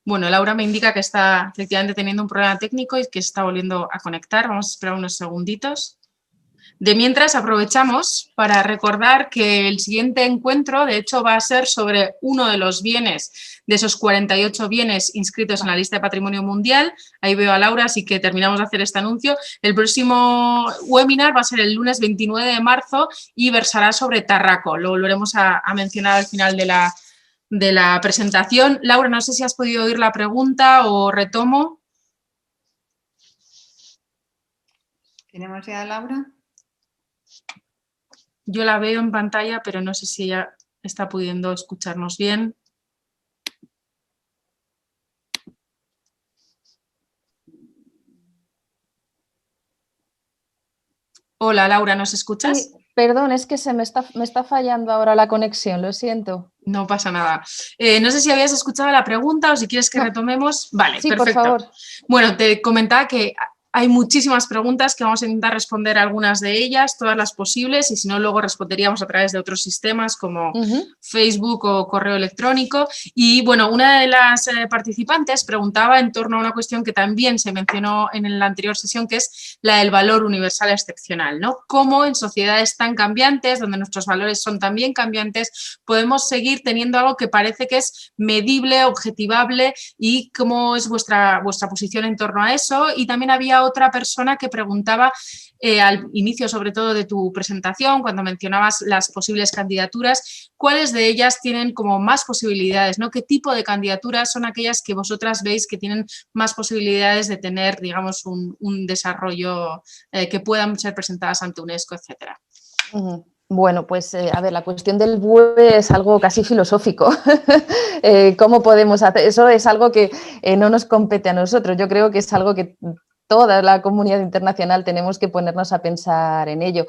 Bueno, Laura me indica que está efectivamente teniendo un problema técnico y que se está volviendo a conectar. Vamos a esperar unos segunditos. De mientras, aprovechamos para recordar que el siguiente encuentro, de hecho, va a ser sobre uno de los bienes, de esos 48 bienes inscritos en la lista de Patrimonio Mundial. Ahí veo a Laura, así que terminamos de hacer este anuncio. El próximo webinar va a ser el lunes 29 de marzo y versará sobre Tarraco. Lo volveremos a mencionar al final de la presentación. Laura, no sé si has podido oír la pregunta o retomo. ¿Tenemos ya a Laura? Yo la veo en pantalla, pero no sé si ella está pudiendo escucharnos bien. Hola, Laura, ¿nos escuchas? Sí, perdón, es que me está fallando ahora la conexión, lo siento. No pasa nada. No sé si habías escuchado la pregunta o si quieres que retomemos. Vale, sí, perfecto. por favor. Bueno, te comentaba que hay muchísimas preguntas que vamos a intentar responder algunas de ellas, todas las posibles, y si no, luego responderíamos a través de otros sistemas como Facebook o correo electrónico. Y bueno, una de las participantes preguntaba en torno a una cuestión que también se mencionó en la anterior sesión, que es la del valor universal excepcional, ¿no? Cómo en sociedades tan cambiantes, donde nuestros valores son también cambiantes, podemos seguir teniendo algo que parece que es medible, objetivable, y cómo es vuestra posición en torno a eso. Y también había otra persona que preguntaba al inicio, sobre todo de tu presentación, cuando mencionabas las posibles candidaturas, ¿cuáles de ellas tienen como más posibilidades, ¿no? ¿Qué tipo de candidaturas son aquellas que vosotras veis que tienen más posibilidades de tener, digamos, un desarrollo que puedan ser presentadas ante UNESCO, etcétera? Bueno, pues a ver, la cuestión del BUE es algo casi filosófico. ¿Cómo podemos hacer? Eso es algo que no nos compete a nosotros. Yo creo que es algo que toda la comunidad internacional tenemos que ponernos a pensar en ello.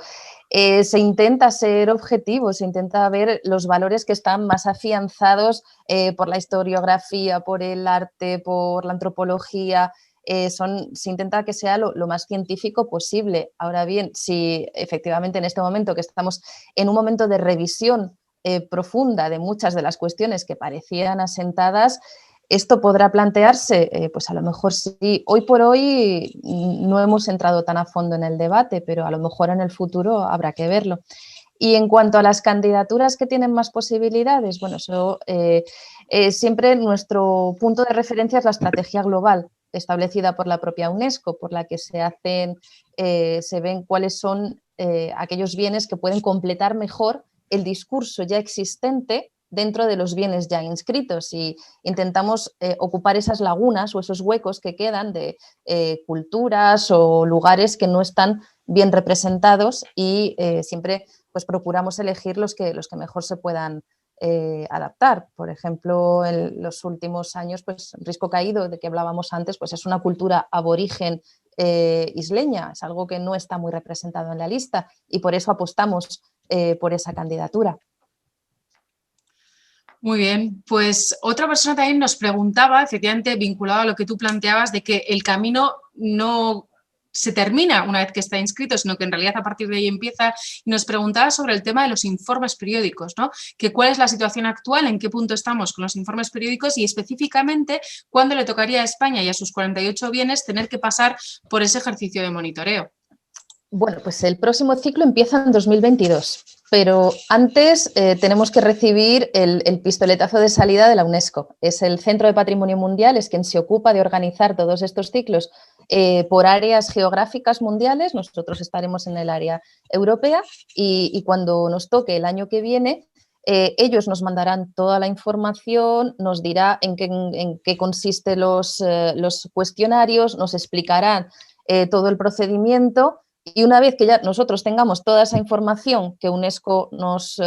Se intenta ser objetivo, se intenta ver los valores que están más afianzados por la historiografía, por el arte, por la antropología. Se intenta que sea lo más científico posible. Ahora bien, si efectivamente en este momento que estamos en un momento de revisión profunda de muchas de las cuestiones que parecían asentadas, esto podrá plantearse, pues a lo mejor sí. Hoy por hoy no hemos entrado tan a fondo en el debate, pero a lo mejor en el futuro habrá que verlo. Y en cuanto a las candidaturas que tienen más posibilidades, bueno, eso, siempre nuestro punto de referencia es la estrategia global establecida por la propia UNESCO, por la que se ven cuáles son aquellos bienes que pueden completar mejor el discurso ya existente dentro de los bienes ya inscritos, y intentamos ocupar esas lagunas o esos huecos que quedan de culturas o lugares que no están bien representados, y siempre pues procuramos elegir los que mejor se puedan adaptar. Por ejemplo, en los últimos años, pues Risco Caído, de que hablábamos antes, pues es una cultura aborigen isleña, es algo que no está muy representado en la lista, y por eso apostamos por esa candidatura. Muy bien, pues otra persona también nos preguntaba, efectivamente vinculado a lo que tú planteabas, de que el camino no se termina una vez que está inscrito, sino que en realidad a partir de ahí empieza, y nos preguntaba sobre el tema de los informes periódicos, ¿no? Que cuál es la situación actual, en qué punto estamos con los informes periódicos y específicamente cuándo le tocaría a España y a sus 48 bienes tener que pasar por ese ejercicio de monitoreo. Bueno, pues el próximo ciclo empieza en 2022, pero antes tenemos que recibir el pistoletazo de salida de la UNESCO. Es el Centro de Patrimonio Mundial, es quien se ocupa de organizar todos estos ciclos por áreas geográficas mundiales. Nosotros estaremos en el área europea y cuando nos toque el año que viene, Ellos nos mandarán toda la información, nos dirá en qué consisten los cuestionarios, nos explicarán todo el procedimiento. Y una vez que ya nosotros tengamos toda esa información que UNESCO nos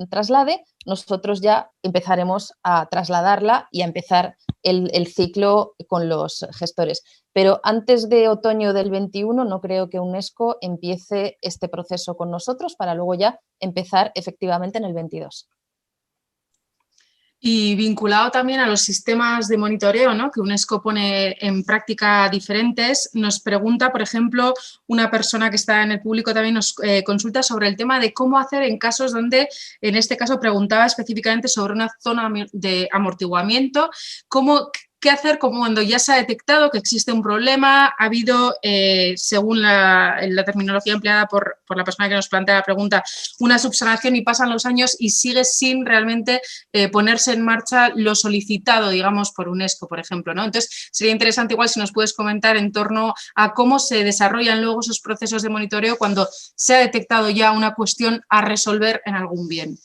traslade, nosotros ya empezaremos a trasladarla y a empezar el ciclo con los gestores. Pero antes de otoño del 21 no creo que UNESCO empiece este proceso con nosotros para luego ya empezar efectivamente en el 22. Y vinculado también a los sistemas de monitoreo, ¿no?, que UNESCO pone en práctica diferentes, nos pregunta, por ejemplo, una persona que está en el público también nos consulta sobre el tema de cómo hacer en casos donde, en este caso preguntaba específicamente sobre una zona de amortiguamiento, ¿qué hacer cuando ya se ha detectado que existe un problema? Ha habido, según la terminología empleada por la persona que nos plantea la pregunta, una subsanación y pasan los años y sigue sin realmente ponerse en marcha lo solicitado, digamos, por UNESCO, por ejemplo, ¿no? Entonces, sería interesante igual si nos puedes comentar en torno a cómo se desarrollan luego esos procesos de monitoreo cuando se ha detectado ya una cuestión a resolver en algún bien.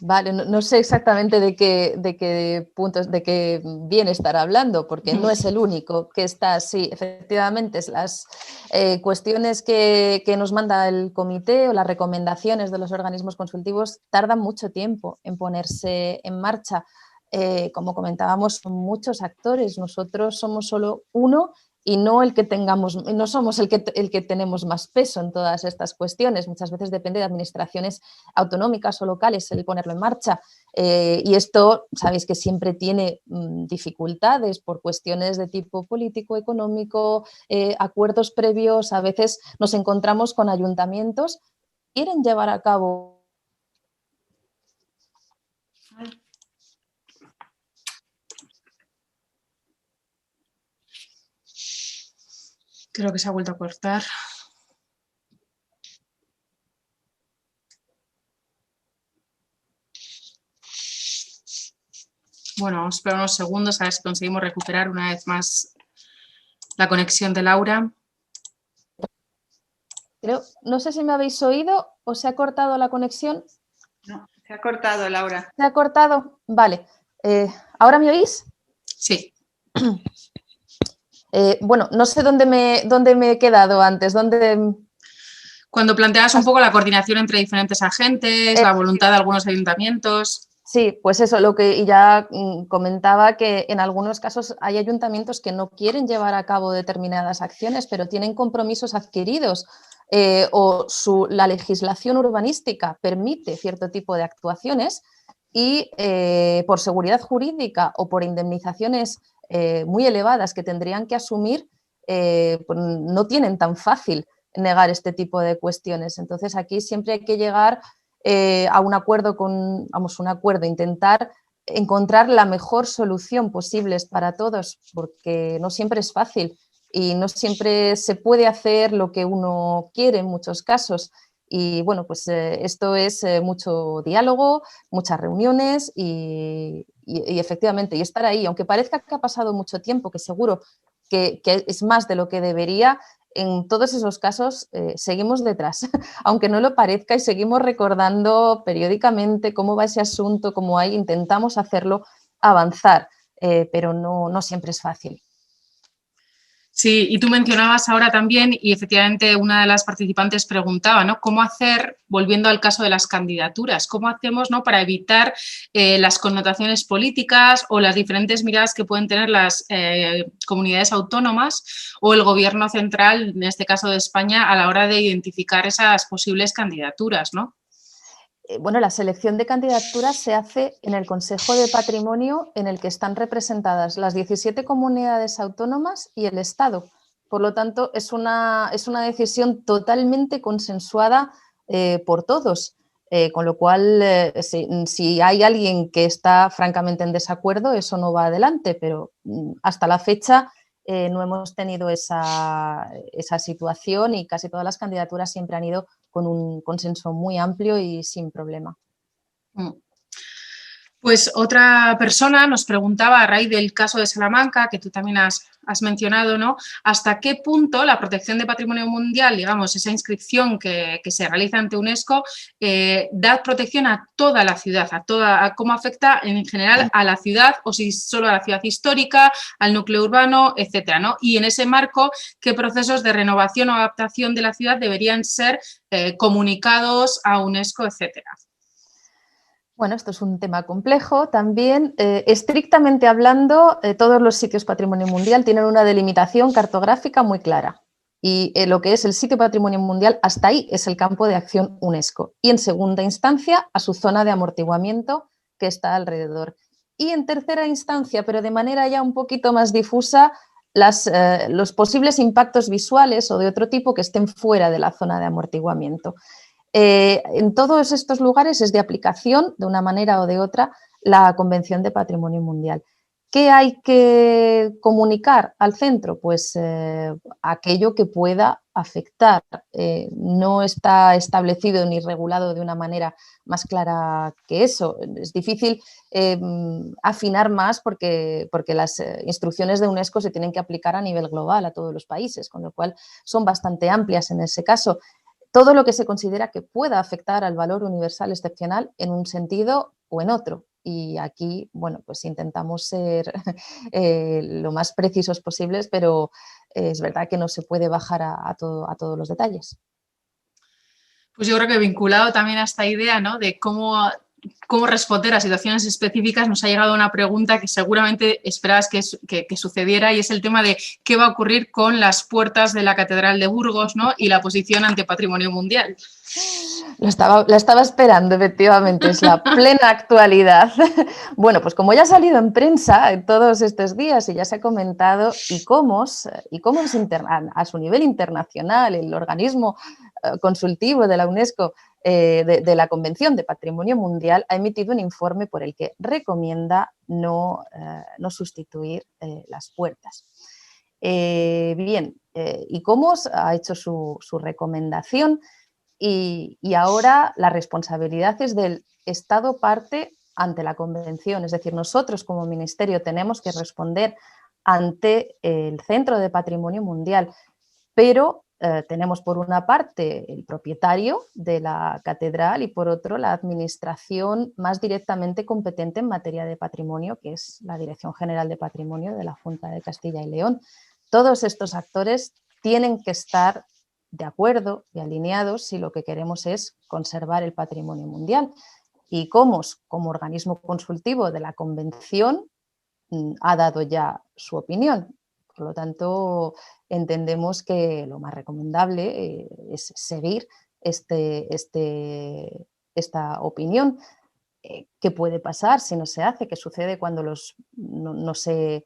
Vale, no sé exactamente de qué puntos, de qué bien estar hablando, porque no es el único que está así. Efectivamente, las cuestiones que nos manda el comité o las recomendaciones de los organismos consultivos tardan mucho tiempo en ponerse en marcha. Como comentábamos, son muchos actores, nosotros somos solo uno y no el que tengamos, no somos el que tenemos más peso en todas estas cuestiones. Muchas veces depende de administraciones autonómicas o locales el ponerlo en marcha. Y esto, sabéis que siempre tiene dificultades por cuestiones de tipo político, económico, acuerdos previos. A veces nos encontramos con ayuntamientos que quieren llevar a cabo. Creo que se ha vuelto a cortar. Bueno, vamos a esperar unos segundos a ver si conseguimos recuperar una vez más la conexión de Laura. No sé si me habéis oído o se ha cortado la conexión. No, se ha cortado, Laura. ¿Se ha cortado? Vale. ¿Ahora me oís? Sí. Bueno, no sé dónde me he quedado antes. Cuando planteabas un poco la coordinación entre diferentes agentes, la voluntad de algunos ayuntamientos. Sí, pues eso, lo que ya comentaba, que en algunos casos hay ayuntamientos que no quieren llevar a cabo determinadas acciones, pero tienen compromisos adquiridos o la legislación urbanística permite cierto tipo de actuaciones y por seguridad jurídica o por indemnizaciones muy elevadas que tendrían que asumir, pues no tienen tan fácil negar este tipo de cuestiones. Entonces aquí siempre hay que llegar a un acuerdo intentar encontrar la mejor solución posible para todos, porque no siempre es fácil y no siempre se puede hacer lo que uno quiere en muchos casos. Y bueno, pues esto es mucho diálogo, muchas reuniones y efectivamente, y estar ahí, aunque parezca que ha pasado mucho tiempo, que seguro que es más de lo que debería, en todos esos casos seguimos detrás, aunque no lo parezca, y seguimos recordando periódicamente cómo va ese asunto, cómo intentamos hacerlo avanzar, pero no siempre es fácil. Sí, y tú mencionabas ahora también, y efectivamente una de las participantes preguntaba, ¿no?, cómo hacer, volviendo al caso de las candidaturas, cómo hacemos, ¿no?, para evitar las connotaciones políticas o las diferentes miradas que pueden tener las comunidades autónomas o el gobierno central, en este caso de España, a la hora de identificar esas posibles candidaturas, ¿no? Bueno, la selección de candidaturas se hace en el Consejo de Patrimonio, en el que están representadas las 17 comunidades autónomas y el Estado. Por lo tanto, es una decisión totalmente consensuada por todos, con lo cual, si hay alguien que está francamente en desacuerdo, eso no va adelante, pero hasta la fecha no hemos tenido esa situación y casi todas las candidaturas siempre han ido con un consenso muy amplio y sin problema. Pues otra persona nos preguntaba, a raíz del caso de Salamanca, que tú también has mencionado, ¿no? ¿Hasta qué punto la protección de patrimonio mundial, digamos, esa inscripción que se realiza ante UNESCO, da protección a toda la ciudad, a cómo afecta en general a la ciudad, o si solo a la ciudad histórica, al núcleo urbano, etcétera, ¿no? Y en ese marco, ¿qué procesos de renovación o adaptación de la ciudad deberían ser comunicados a UNESCO, etcétera? Bueno, esto es un tema complejo también. Estrictamente hablando, todos los sitios patrimonio mundial tienen una delimitación cartográfica muy clara. Y lo que es el sitio patrimonio mundial, hasta ahí es el campo de acción UNESCO. Y en segunda instancia, a su zona de amortiguamiento que está alrededor. Y en tercera instancia, pero de manera ya un poquito más difusa, los posibles impactos visuales o de otro tipo que estén fuera de la zona de amortiguamiento. En todos estos lugares es de aplicación, de una manera o de otra, la Convención de Patrimonio Mundial. ¿Qué hay que comunicar al centro? Pues aquello que pueda afectar. No está establecido ni regulado de una manera más clara que eso. Es difícil afinar más porque las instrucciones de UNESCO se tienen que aplicar a nivel global a todos los países, con lo cual son bastante amplias en ese caso. Todo lo que se considera que pueda afectar al valor universal excepcional en un sentido o en otro. Y aquí, bueno, pues intentamos ser lo más precisos posibles, pero es verdad que no se puede bajar a todos los detalles. Pues yo creo que vinculado también a esta idea, ¿no?, de cómo responder a situaciones específicas, nos ha llegado una pregunta que seguramente esperabas que sucediera, y es el tema de qué va a ocurrir con las puertas de la Catedral de Burgos, ¿no?, y la posición ante Patrimonio Mundial. La estaba esperando, efectivamente, es la plena actualidad. Bueno, pues como ya ha salido en prensa en todos estos días y ya se ha comentado, ICOMOS a su nivel internacional, el organismo consultivo de la UNESCO, de la Convención de Patrimonio Mundial, ha emitido un informe por el que recomienda no sustituir las puertas. Bien, ICOMOS ha hecho su recomendación. Y ahora la responsabilidad es del Estado parte ante la Convención, es decir, nosotros como Ministerio tenemos que responder ante el Centro de Patrimonio Mundial, pero tenemos por una parte el propietario de la catedral y por otro la administración más directamente competente en materia de patrimonio, que es la Dirección General de Patrimonio de la Junta de Castilla y León. Todos estos actores tienen que estar de acuerdo y alineados si lo que queremos es conservar el patrimonio mundial. Y como organismo consultivo de la Convención ha dado ya su opinión. Por lo tanto, entendemos que lo más recomendable es seguir esta opinión. ¿Qué puede pasar si no se hace? ¿Qué sucede cuando no se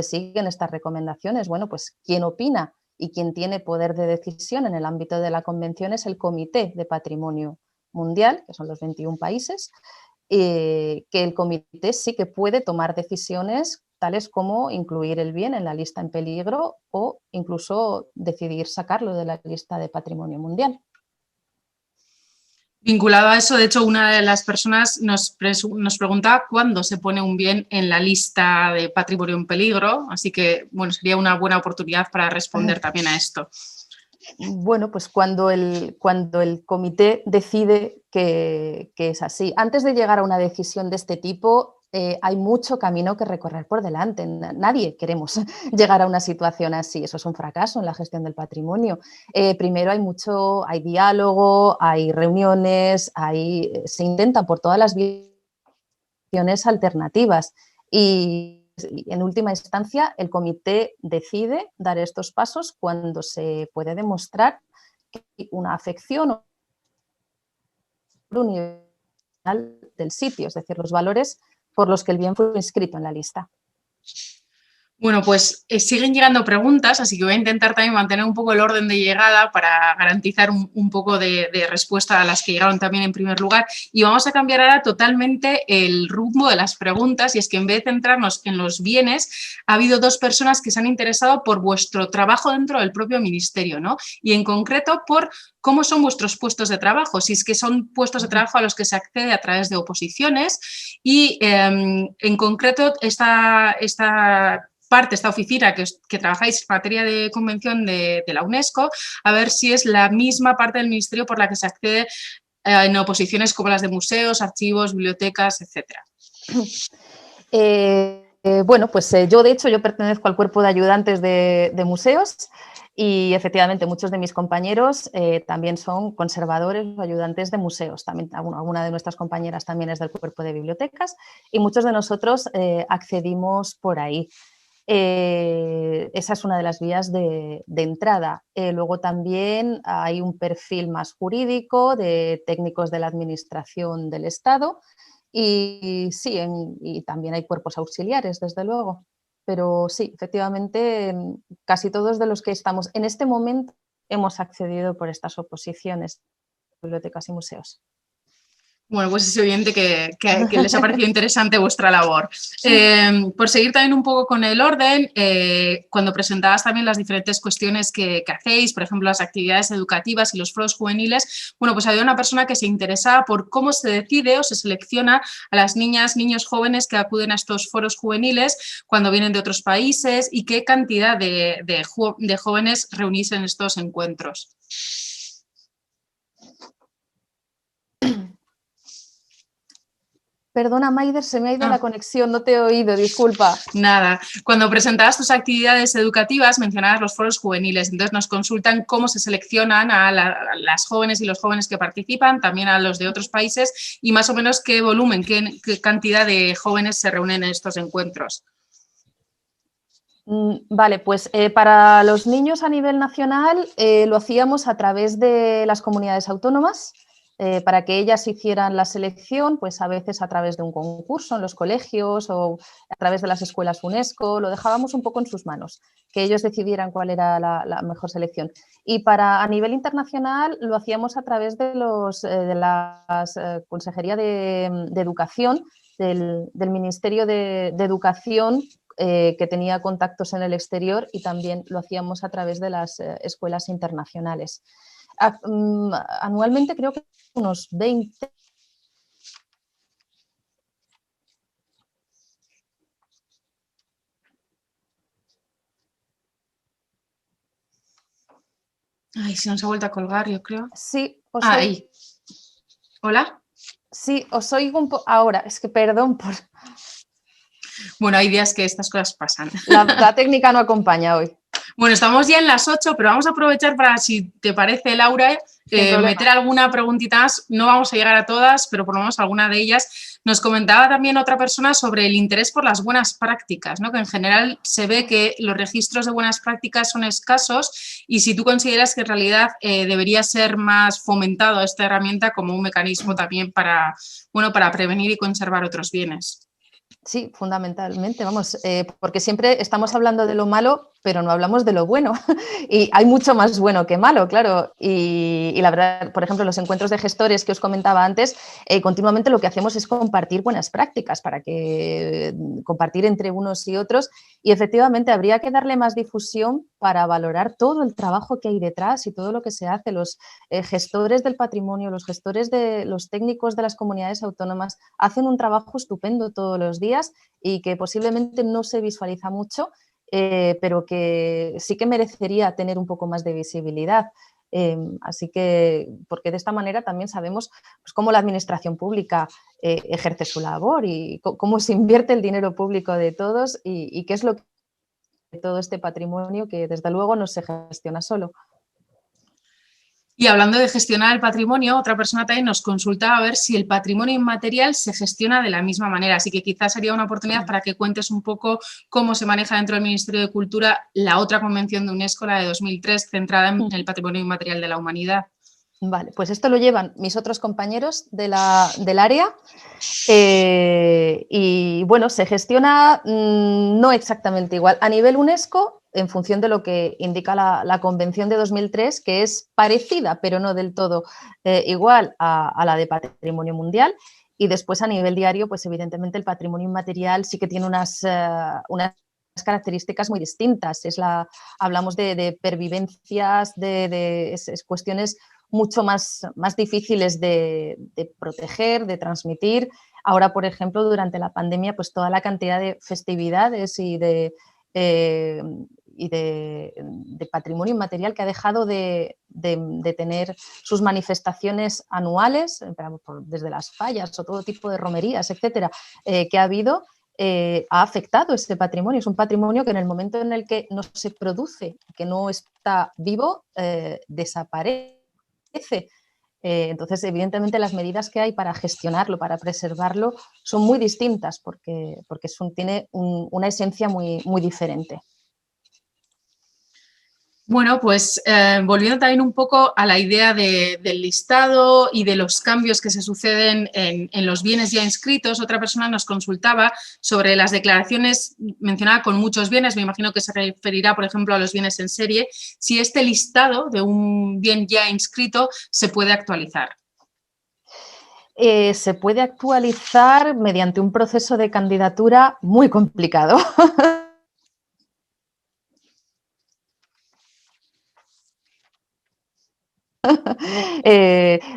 siguen estas recomendaciones? Bueno, pues quien opina y quien tiene poder de decisión en el ámbito de la Convención es el Comité de Patrimonio Mundial, que son los 21 países, que el comité sí que puede tomar decisiones tales como incluir el bien en la lista en peligro o incluso decidir sacarlo de la lista de patrimonio mundial. Vinculado a eso, de hecho, una de las personas nos preguntaba cuándo se pone un bien en la lista de patrimonio en peligro, así que, bueno, sería una buena oportunidad para responder también a esto. Bueno, pues cuando el comité decide que es así. Antes de llegar a una decisión de este tipo, hay mucho camino que recorrer por delante. Nadie queremos llegar a una situación así. Eso es un fracaso en la gestión del patrimonio. Primero hay diálogo, hay reuniones, se intentan por todas las vías alternativas y en última instancia, el comité decide dar estos pasos cuando se puede demostrar que hay una afección universal del sitio, es decir, los valores por los que el bien fue inscrito en la lista. Bueno, pues siguen llegando preguntas, así que voy a intentar también mantener un poco el orden de llegada para garantizar un poco de respuesta a las que llegaron también en primer lugar. Y vamos a cambiar ahora totalmente el rumbo de las preguntas, y es que en vez de centrarnos en los bienes, ha habido dos personas que se han interesado por vuestro trabajo dentro del propio ministerio, ¿no? Y en concreto por cómo son vuestros puestos de trabajo, si es que son puestos de trabajo a los que se accede a través de oposiciones y en concreto esta oficina que trabajáis en materia de convención de la UNESCO, a ver si es la misma parte del ministerio por la que se accede en oposiciones como las de museos, archivos, bibliotecas, etcétera. Bueno, pues yo de hecho pertenezco al cuerpo de ayudantes de museos y efectivamente muchos de mis compañeros también son conservadores o ayudantes de museos. También alguna de nuestras compañeras también es del cuerpo de bibliotecas y muchos de nosotros accedimos por ahí. Esa es una de las vías de entrada. Luego también hay un perfil más jurídico de técnicos de la administración del Estado y sí, y también hay cuerpos auxiliares, desde luego. Pero sí, efectivamente, casi todos de los que estamos en este momento hemos accedido por estas oposiciones, bibliotecas y museos. Bueno, pues es evidente que les ha parecido interesante vuestra labor. Por seguir también un poco con el orden, cuando presentabas también las diferentes cuestiones que hacéis, por ejemplo, las actividades educativas y los foros juveniles, bueno, pues había una persona que se interesaba por cómo se decide o se selecciona a las niñas, niños jóvenes que acuden a estos foros juveniles cuando vienen de otros países y qué cantidad de jóvenes reunís en estos encuentros. Perdona, Maider, se me ha ido la conexión, no te he oído, disculpa. Nada, cuando presentabas tus actividades educativas mencionabas los foros juveniles, entonces nos consultan cómo se seleccionan a las jóvenes y los jóvenes que participan, también a los de otros países y más o menos qué volumen, qué cantidad de jóvenes se reúnen en estos encuentros. Vale, pues para los niños a nivel nacional lo hacíamos a través de las comunidades autónomas. Para que ellas hicieran la selección, pues a veces a través de un concurso en los colegios o a través de las escuelas UNESCO, lo dejábamos un poco en sus manos, que ellos decidieran cuál era la mejor selección. Y a nivel internacional lo hacíamos a través de la Consejería de Educación, del Ministerio de Educación, que tenía contactos en el exterior y también lo hacíamos a través de las escuelas internacionales. Anualmente creo que unos 20. Ay, se nos ha vuelto a colgar, yo creo. Sí, ahí. ¿Hola? Sí, os oigo un poco. Ahora, es que perdón por... Bueno, hay días que estas cosas pasan. La técnica no acompaña hoy. Bueno, estamos ya en las 8, pero vamos a aprovechar para, si te parece, Laura, meter alguna preguntita más. No vamos a llegar a todas, pero por lo menos alguna de ellas. Nos comentaba también otra persona sobre el interés por las buenas prácticas, ¿no? Que en general se ve que los registros de buenas prácticas son escasos y si tú consideras que en realidad debería ser más fomentado esta herramienta como un mecanismo también para prevenir y conservar otros bienes. Sí, fundamentalmente, vamos, porque siempre estamos hablando de lo malo, pero no hablamos de lo bueno. Y hay mucho más bueno que malo, claro. Y la verdad, por ejemplo, los encuentros de gestores que os comentaba antes, continuamente lo que hacemos es compartir buenas prácticas compartir entre unos y otros. Y efectivamente habría que darle más difusión para valorar todo el trabajo que hay detrás y todo lo que se hace. Los gestores del patrimonio, los gestores los técnicos de las comunidades autónomas hacen un trabajo estupendo todos los días y que posiblemente no se visualiza mucho, pero que sí que merecería tener un poco más de visibilidad. Así que, porque de esta manera también sabemos pues, cómo la administración pública ejerce su labor y cómo se invierte el dinero público de todos y qué es lo que todo este patrimonio que desde luego no se gestiona solo. Y hablando de gestionar el patrimonio, otra persona también nos consultaba a ver si el patrimonio inmaterial se gestiona de la misma manera. Así que quizás sería una oportunidad para que cuentes un poco cómo se maneja dentro del Ministerio de Cultura la otra convención de UNESCO, la de 2003, centrada en el patrimonio inmaterial de la humanidad. Vale, pues esto lo llevan mis otros compañeros del área y bueno, se gestiona no exactamente igual. A nivel UNESCO, en función de lo que indica la Convención de 2003, que es parecida, pero no del todo igual a la de Patrimonio Mundial. Y después a nivel diario, pues evidentemente el patrimonio inmaterial sí que tiene unas características muy distintas. Hablamos de pervivencias, es cuestiones mucho más difíciles de proteger, de transmitir. Ahora, por ejemplo, durante la pandemia, pues toda la cantidad de festividades y de patrimonio inmaterial que ha dejado de tener sus manifestaciones anuales, desde las fallas o todo tipo de romerías, etcétera, que ha habido, ha afectado este patrimonio. Es un patrimonio que en el momento en el que no se produce, que no está vivo, desaparece. Entonces, evidentemente, las medidas que hay para gestionarlo, para preservarlo, son muy distintas porque tiene una esencia muy, muy diferente. Bueno, pues volviendo también un poco a la idea del listado y de los cambios que se suceden en los bienes ya inscritos, otra persona nos consultaba sobre las declaraciones, mencionaba con muchos bienes, me imagino que se referirá, por ejemplo, a los bienes en serie, si este listado de un bien ya inscrito se puede actualizar. Se puede actualizar mediante un proceso de candidatura muy complicado.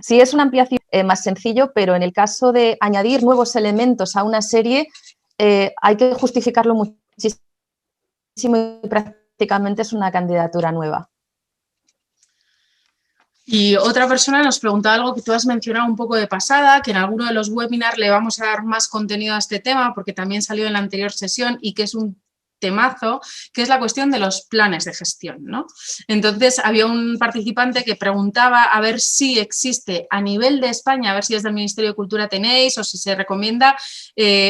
Sí, es una ampliación más sencillo, pero en el caso de añadir nuevos elementos a una serie hay que justificarlo muchísimo y prácticamente es una candidatura nueva. Y otra persona nos preguntaba algo que tú has mencionado un poco de pasada, que en alguno de los webinars le vamos a dar más contenido a este tema porque también salió en la anterior sesión y que es un temazo, que es la cuestión de los planes de gestión, ¿no? Entonces, había un participante que preguntaba a ver si existe a nivel de España, a ver si desde el Ministerio de Cultura tenéis o si se recomienda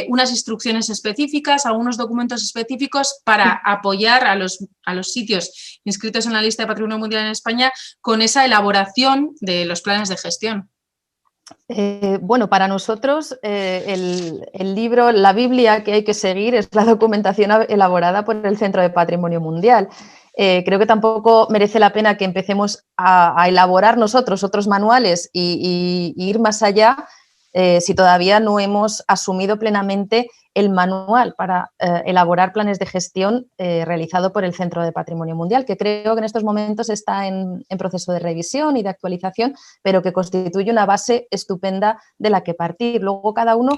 unas instrucciones específicas, algunos documentos específicos para apoyar a los sitios inscritos en la lista de Patrimonio Mundial en España con esa elaboración de los planes de gestión. Bueno, para nosotros el libro, la Biblia que hay que seguir es la documentación elaborada por el Centro de Patrimonio Mundial. Creo que tampoco merece la pena que empecemos a elaborar nosotros otros manuales y ir más allá si todavía no hemos asumido plenamente el manual para elaborar planes de gestión realizado por el Centro de Patrimonio Mundial, que creo que en estos momentos está en proceso de revisión y de actualización, pero que constituye una base estupenda de la que partir. Luego cada uno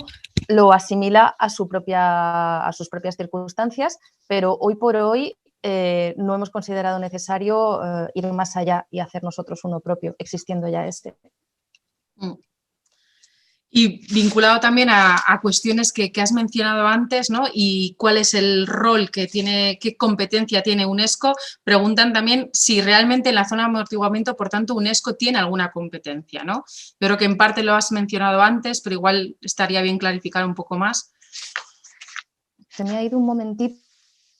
lo asimila a sus propias circunstancias, pero hoy por hoy no hemos considerado necesario ir más allá y hacer nosotros uno propio, existiendo ya este. Y vinculado también a cuestiones que has mencionado antes, ¿no? Y cuál es el rol que tiene, qué competencia tiene UNESCO, preguntan también si realmente en la zona de amortiguamiento, por tanto, UNESCO tiene alguna competencia, ¿no? Yo creo que en parte lo has mencionado antes, pero igual estaría bien clarificar un poco más. Se me ha ido un momentito.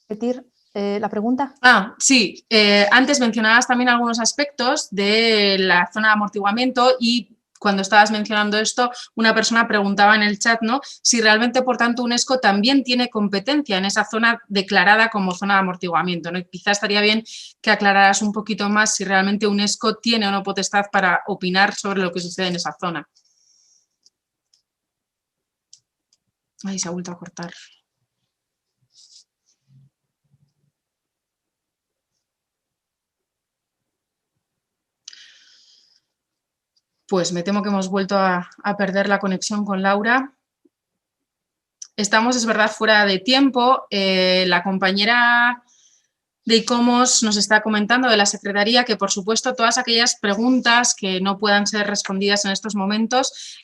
¿Repetir la pregunta? Sí. Antes mencionabas también algunos aspectos de la zona de amortiguamiento y cuando estabas mencionando esto, una persona preguntaba en el chat, ¿no?, si realmente, por tanto, UNESCO también tiene competencia en esa zona declarada como zona de amortiguamiento, ¿no? Y quizás estaría bien que aclararas un poquito más si realmente UNESCO tiene o no potestad para opinar sobre lo que sucede en esa zona. Ay, se ha vuelto a cortar. Pues me temo que hemos vuelto a perder la conexión con Laura. Estamos, es verdad, fuera de tiempo. La compañera de ICOMOS nos está comentando de la Secretaría que, por supuesto, todas aquellas preguntas que no puedan ser respondidas en estos momentos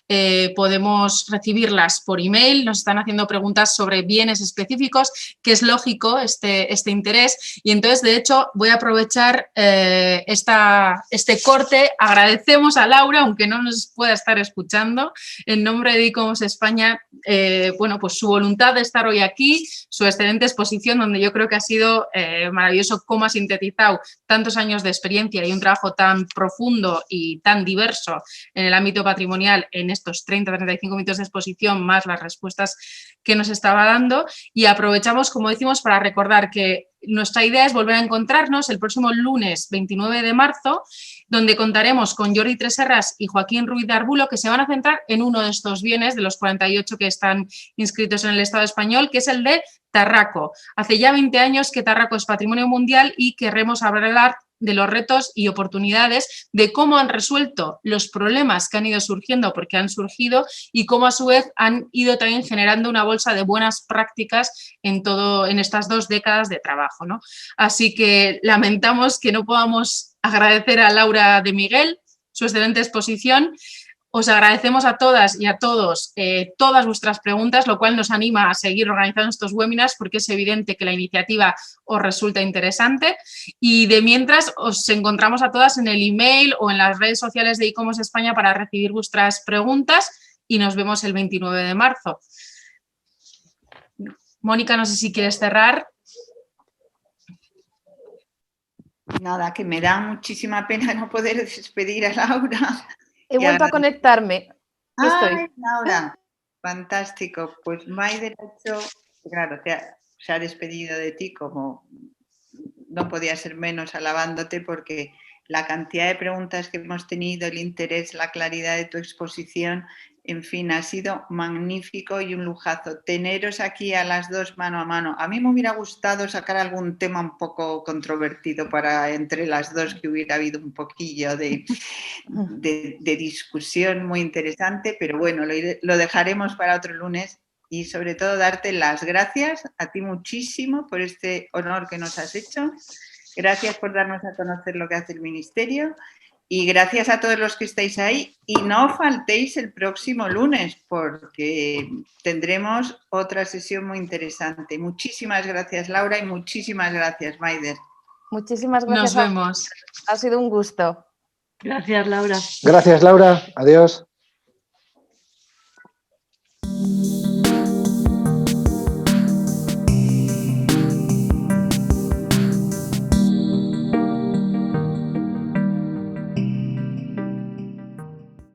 podemos recibirlas por email. Nos están haciendo preguntas sobre bienes específicos, que es lógico este interés. Y entonces, de hecho, voy a aprovechar este corte. Agradecemos a Laura, aunque no nos pueda estar escuchando, en nombre de ICOMOS España, bueno, pues su voluntad de estar hoy aquí, su excelente exposición, donde yo creo que ha sido maravilloso maravilloso cómo ha sintetizado tantos años de experiencia y un trabajo tan profundo y tan diverso en el ámbito patrimonial en estos 30-35 minutos de exposición, más las respuestas que nos estaba dando. Y aprovechamos, como decimos, para recordar que nuestra idea es volver a encontrarnos el próximo lunes 29 de marzo, donde contaremos con Jordi Tresserras y Joaquín Ruiz de Arbulo, que se van a centrar en uno de estos bienes, de los 48 que están inscritos en el Estado español, que es el de Tarraco. Hace ya 20 años que Tarraco es patrimonio mundial y querremos hablar de los retos y oportunidades, de cómo han resuelto los problemas que han ido surgiendo, porque han surgido, y cómo a su vez han ido también generando una bolsa de buenas prácticas en estas 2 décadas de trabajo, ¿no? Así que lamentamos que no podamos agradecer a Laura de Miguel su excelente exposición. Os agradecemos a todas y a todos todas vuestras preguntas, lo cual nos anima a seguir organizando estos webinars porque es evidente que la iniciativa os resulta interesante. Y de mientras os encontramos a todas en el email o en las redes sociales de ICOMOS España para recibir vuestras preguntas y nos vemos el 29 de marzo. Mónica, no sé si quieres cerrar. Nada, que me da muchísima pena no poder despedir a Laura. He vuelto a conectarme. ¡Ay, Laura! Fantástico. Pues Maider ha hecho, claro, se ha despedido de ti como no podía ser menos alabándote porque la cantidad de preguntas que hemos tenido, el interés, la claridad de tu exposición, en fin, ha sido magnífico y un lujazo. Teneros aquí a las dos mano a mano. A mí me hubiera gustado sacar algún tema un poco controvertido para entre las dos, que hubiera habido un poquillo de discusión muy interesante, pero bueno, lo dejaremos para otro lunes. Y sobre todo darte las gracias a ti muchísimo por este honor que nos has hecho. Gracias por darnos a conocer lo que hace el Ministerio. Y gracias a todos los que estáis ahí. Y no faltéis el próximo lunes porque tendremos otra sesión muy interesante. Muchísimas gracias, Laura, y muchísimas gracias, Maider. Muchísimas gracias. Nos vemos. Ha sido un gusto. Gracias, Laura. Gracias, Laura. Adiós.